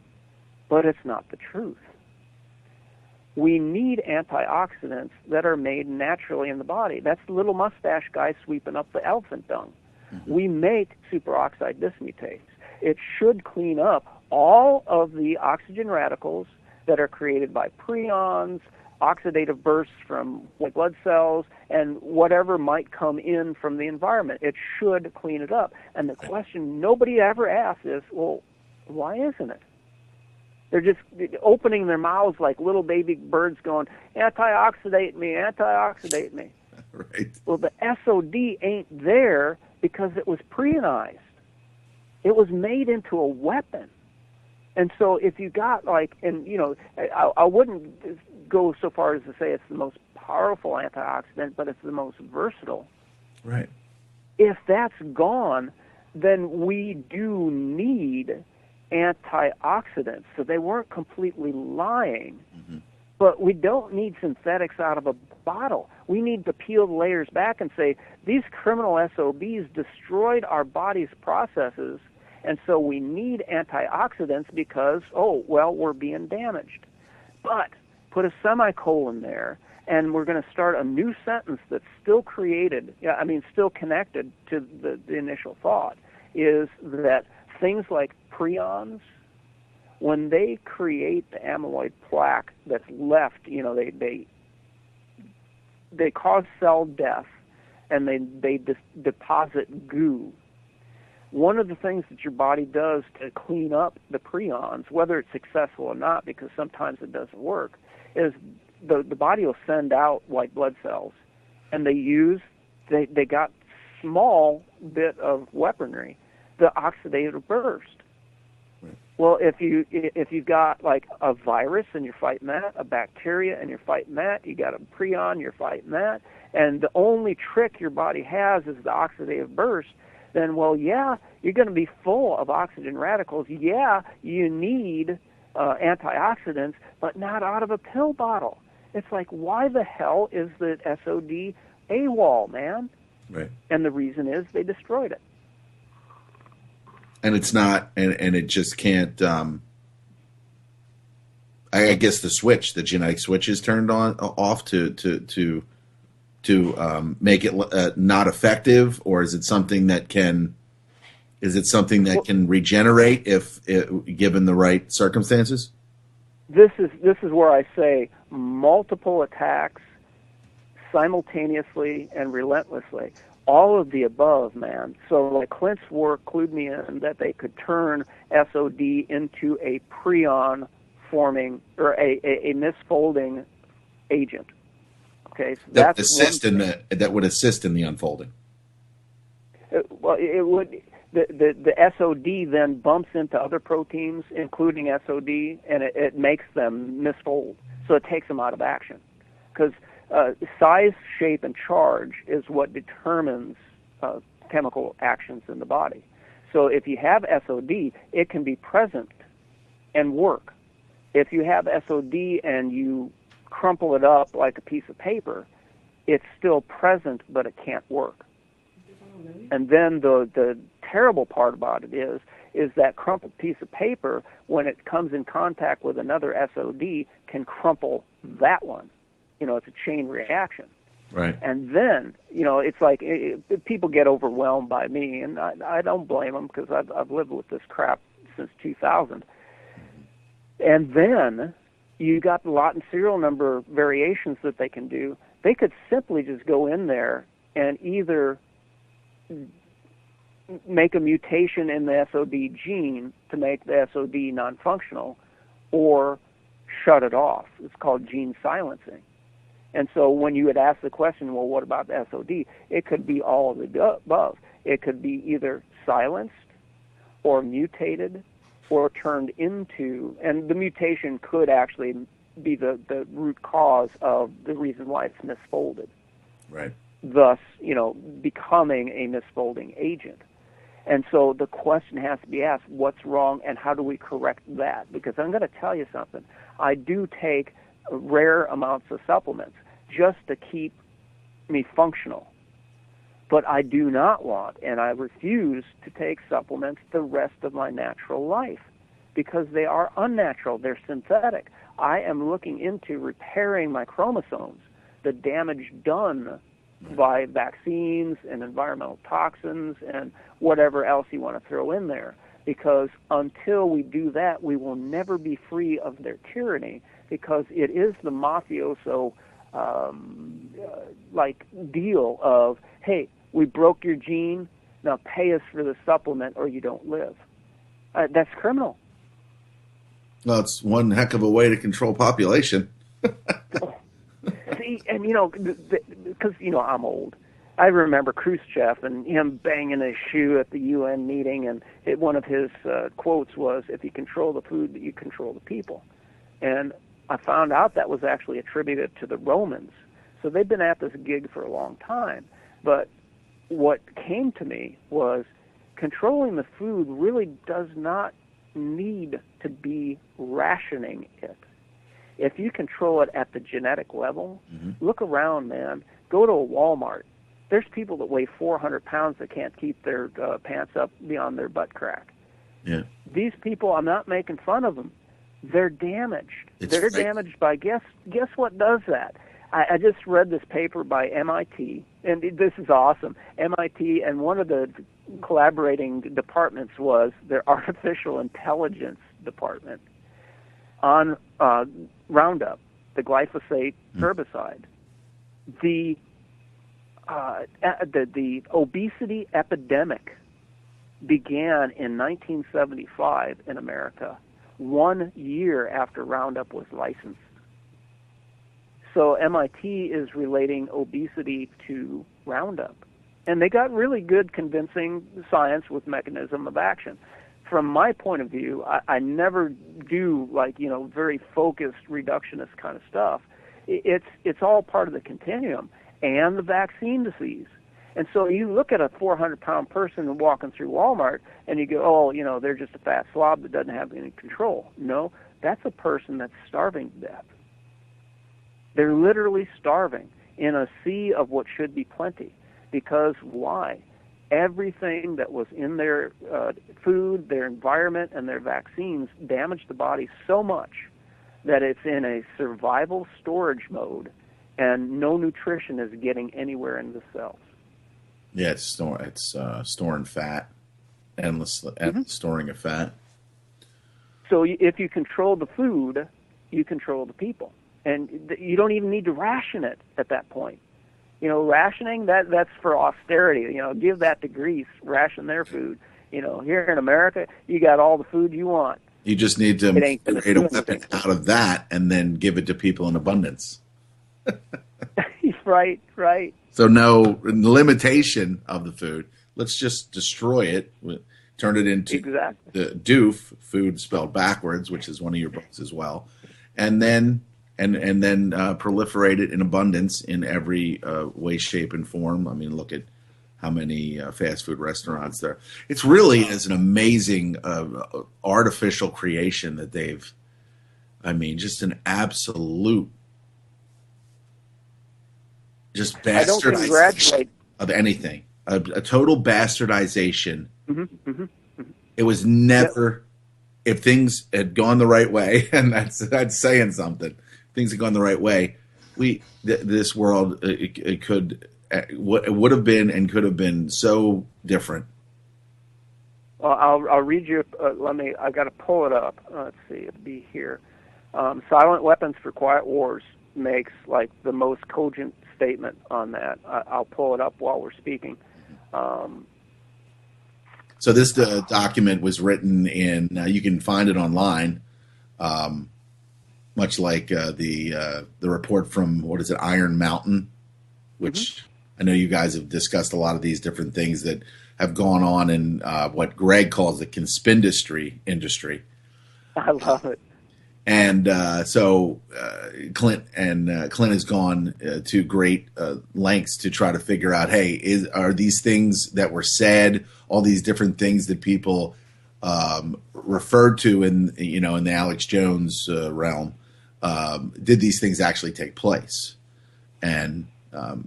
but it's not the truth. We need antioxidants that are made naturally in the body. That's the little mustache guy sweeping up the elephant dung. We make superoxide dismutase. It should clean up all of the oxygen radicals that are created by prions, oxidative bursts from white blood cells, and whatever might come in from the environment. It should clean it up. And the question nobody ever asks is, well, why isn't it? They're just opening their mouths like little baby birds going, antioxidate me, antioxidate me. Right. Well, the SOD ain't there because it was preionized. It was made into a weapon. And so if you got I wouldn't go so far as to say it's the most powerful antioxidant, but it's the most versatile. Right. If that's gone, then we do need antioxidants. So they weren't completely lying. But we don't need synthetics out of a bottle. We need to peel the layers back and say, these criminal SOBs destroyed our body's processes, and so we need antioxidants because, we're being damaged. But put a semicolon there, and we're going to start a new sentence that's still still connected to the initial thought, is that things like prions, when they create the amyloid plaque that's left, they cause cell death, and they deposit goo. One of the things that your body does to clean up the prions, whether it's successful or not, because sometimes it doesn't work, is the body will send out white blood cells, and they got small bit of weaponry, the oxidative burst. Well, if you've got like a virus and you're fighting that, a bacteria and you're fighting that, you got a prion, you're fighting that, and the only trick your body has is the oxidative burst, then you're going to be full of oxygen radicals. Yeah, you need antioxidants, but not out of a pill bottle. It's like, why the hell is the SOD AWOL, man? Right. And the reason is they destroyed it. And it's not, and it just can't. I guess the genetic switch is turned off to make it not effective, or is it something that can? Is it something that can regenerate if given the right circumstances? This is where I say multiple attacks simultaneously and relentlessly. All of the above, man. So like Clint's work clued me in that they could turn SOD into a prion forming or a misfolding agent. Okay, so that would assist in the unfolding. It would. The SOD then bumps into other proteins, including SOD, and it makes them misfold. So it takes them out of action. Because size, shape, and charge is what determines chemical actions in the body. So if you have SOD, it can be present and work. If you have SOD and you crumple it up like a piece of paper, it's still present, but it can't work. And then the terrible part about it is that crumpled piece of paper, when it comes in contact with another SOD, can crumple that one. It's a chain reaction. Right. And then, it's like people get overwhelmed by me, and I don't blame them because I've lived with this crap since 2000. And then you got the lot and serial number variations that they can do. They could simply just go in there and either make a mutation in the SOD gene to make the SOD non-functional or shut it off. It's called gene silencing. And so when you would ask the question, well, what about the SOD? It could be all of the above. It could be either silenced or mutated or turned into, and the mutation could actually be the root cause of the reason why it's misfolded. Right. Thus, becoming a misfolding agent. And so the question has to be asked, what's wrong and how do we correct that? Because I'm going to tell you something. I do take rare amounts of supplements just to keep me functional. But I do not want, and I refuse to take supplements the rest of my natural life because they are unnatural. They're synthetic. I am looking into repairing my chromosomes, the damage done by vaccines and environmental toxins and whatever else you want to throw in there. Because until we do that, we will never be free of their tyranny, because it is the mafioso like deal of, hey, we broke your gene, now pay us for the supplement or you don't live. That's criminal. Well, it's one heck of a way to control population. See, and because I'm old, I remember Khrushchev and him banging his shoe at the UN meeting, and one of his quotes was, "If you control the food, you control the people." And I found out that was actually attributed to the Romans. So they've been at this gig for a long time. But what came to me was controlling the food really does not need to be rationing it. If you control it at the genetic level, look around, man. Go to a Walmart. There's people that weigh 400 pounds that can't keep their pants up beyond their butt crack. Yeah. These people, I'm not making fun of them. They're damaged. They're damaged by, guess what does that? I just read this paper by MIT, and this is awesome. MIT, and one of the collaborating departments was their artificial intelligence department on Roundup, the glyphosate herbicide. The obesity epidemic began in 1975 in America, 1 year after Roundup was licensed. So MIT is relating obesity to Roundup. And they got really good convincing science with mechanism of action. From my point of view, I never do very focused reductionist kind of stuff. It's all part of the continuum and the vaccine disease. And so you look at a 400-pound person walking through Walmart and you go, oh, they're just a fat slob that doesn't have any control. No, that's a person that's starving to death. They're literally starving in a sea of what should be plenty. Because why? Everything that was in their food, their environment, and their vaccines damaged the body so much that it's in a survival storage mode, and no nutrition is getting anywhere in the cells. Yeah, it's storing fat, endless storing of fat. So if you control the food, you control the people. And you don't even need to ration it at that point. Rationing, that's for austerity. Give that to Greece, ration their food. Here in America, you got all the food you want. You just need to create a weapon out of that and then give it to people in abundance. Right. So no limitation of the food. Let's just destroy it, turn it into the doof, food spelled backwards, which is one of your books as well, and then proliferate it in abundance in every way, shape, and form. I mean, look at how many fast food restaurants there. It's really is an amazing artificial creation that they've. I mean, just an absolute, just bastardization of anything. A total bastardization. It was never. If things had gone the right way, and that's saying something. Things had gone the right way, this world it would have been and could have been so different. Well, I'll read you. I got to pull it up. Let's see. It'll be here. Silent Weapons for Quiet Wars makes the most cogent statement on that. I'll pull it up while we're speaking. So this document was written in. You can find it online. Much like the report from Iron Mountain, which I know you guys have discussed a lot of these different things that have gone on in what Greg calls the conspindustry industry. I love it. And so Clint has gone to great lengths to try to figure out, hey, are these things that were said, all these different things that people referred to in the Alex Jones realm, did these things actually take place? And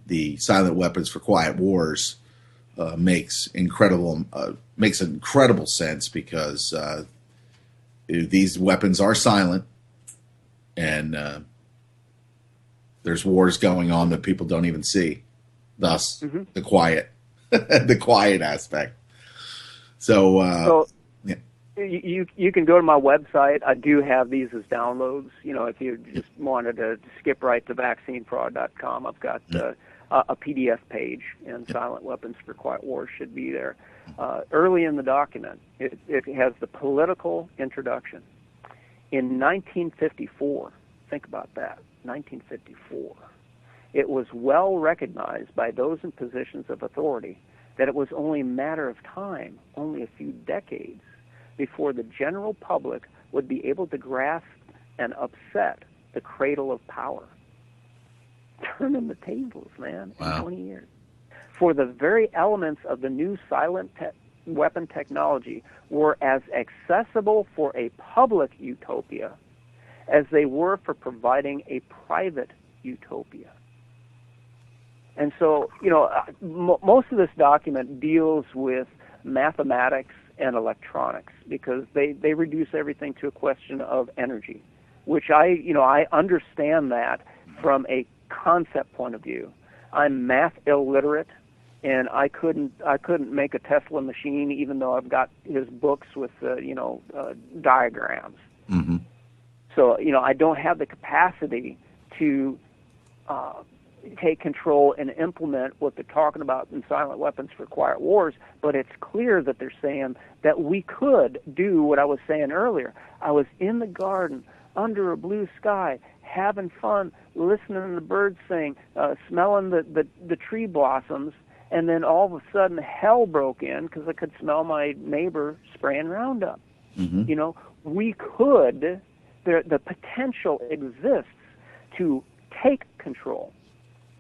the Silent Weapons for Quiet Wars makes incredible sense because these weapons are silent, and there's wars going on that people don't even see. Thus, the quiet, the quiet aspect. So yeah. You can go to my website. I do have these as downloads. If you just wanted to skip right to vaccinefraud.com, I've got a PDF page, and Silent Weapons for Quiet Wars should be there. Early in the document, it has the political introduction. In 1954, think about that, 1954, it was well recognized by those in positions of authority that it was only a matter of time, only a few decades, before the general public would be able to grasp and upset the cradle of power. Turning the tables, man, in 20 years. For the very elements of the new silent weapon technology were as accessible for a public utopia as they were for providing a private utopia. And so, most of this document deals with mathematics and electronics because they reduce everything to a question of energy, which I understand that from a concept point of view. I'm math illiterate, and I couldn't make a Tesla machine even though I've got his books with diagrams. Mm-hmm. So I don't have the capacity to take control and implement what they're talking about in Silent Weapons for Quiet Wars, but it's clear that they're saying that we could do what I was saying earlier. I was in the garden under a blue sky, having fun, listening to the birds sing, smelling the tree blossoms, and then all of a sudden hell broke in because I could smell my neighbor spraying Roundup. Mm-hmm. We could, the potential exists to take control.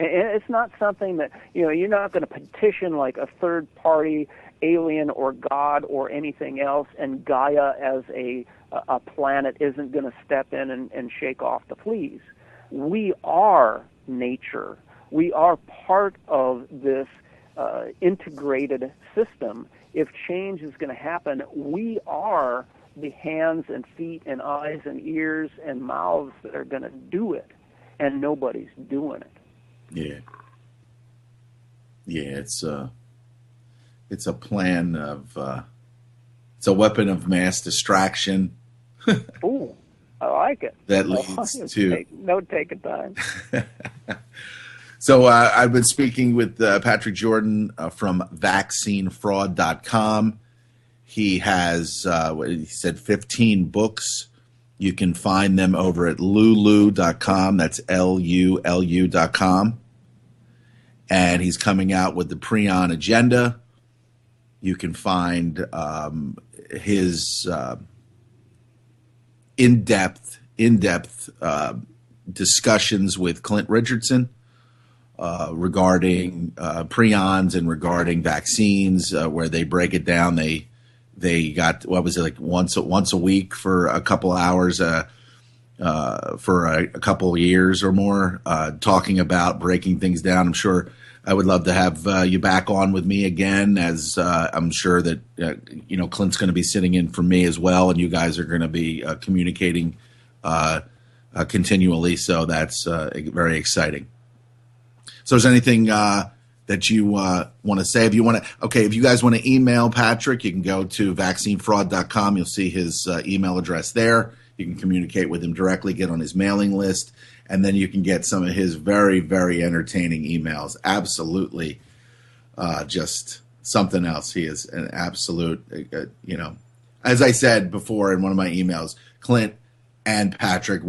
And it's not something that, you're not going to petition like a third-party alien or God or anything else, and Gaia as a planet isn't going to step in and shake off the fleas. We are nature. We are part of this integrated system. If change is going to happen, we are the hands and feet and eyes and ears and mouths that are going to do it, and nobody's doing it. Yeah. It's a plan of it's a weapon of mass distraction. Ooh, I like it. That leads to taking time. So I've been speaking with Patrick Jordan from vaccinefraud.com. He has, he said 15 books. You can find them over at lulu.com. That's LULU.com. And he's coming out with the Prion Agenda. You can find his in-depth discussions with Clint Richardson regarding prions and regarding vaccines, where they break it down. They got, what was it, like once a week for a couple hours for a couple of years or more, talking about breaking things down. I'm sure I would love to have you back on with me again, as I'm sure that Clint's going to be sitting in for me as well, and you guys are going to be communicating continually. So that's very exciting. So, is there anything that you want to say? If you guys want to email Patrick, you can go to vaccinefraud.com. You'll see his email address there. You can communicate with him directly, get on his mailing list, and then you can get some of his very, very entertaining emails. Absolutely, just something else. He is an absolute, as I said before in one of my emails, Clint and Patrick,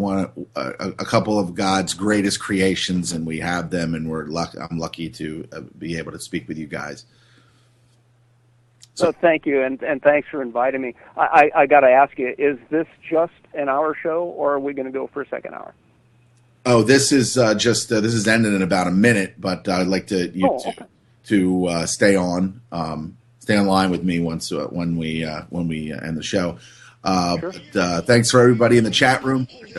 a couple of God's greatest creations, and we have them, and I'm lucky to be able to speak with you guys. So thank you, and thanks for inviting me. I got to ask you, is this just an hour show, or are we going to go for a second hour? Oh, this is this is ending in about a minute, but I'd like to stay on line with me when we end the show. Sure. But thanks for everybody in the chat room. Put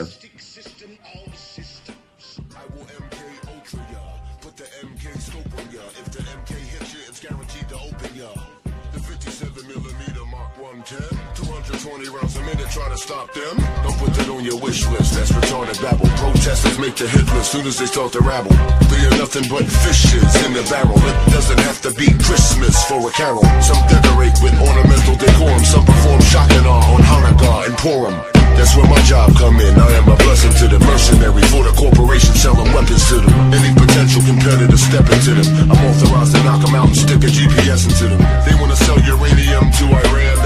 the MK scope on ya. If the MK hits you, it's guaranteed to 20 rounds a minute, try to stop them. Don't put that on your wish list, that's retarded babble. Protesters make the hit list soon as they start to rabble. They are nothing but fishes in the barrel. It doesn't have to be Christmas for a carol. Some decorate with ornamental decorum. Some perform Shakana on Hanukkah and Purim. That's where my job come in. I am a blessing to the mercenary. For the corporation selling weapons to them. Any potential competitor step into them. I'm authorized to knock them out and stick a GPS into them. They wanna sell uranium to Iran.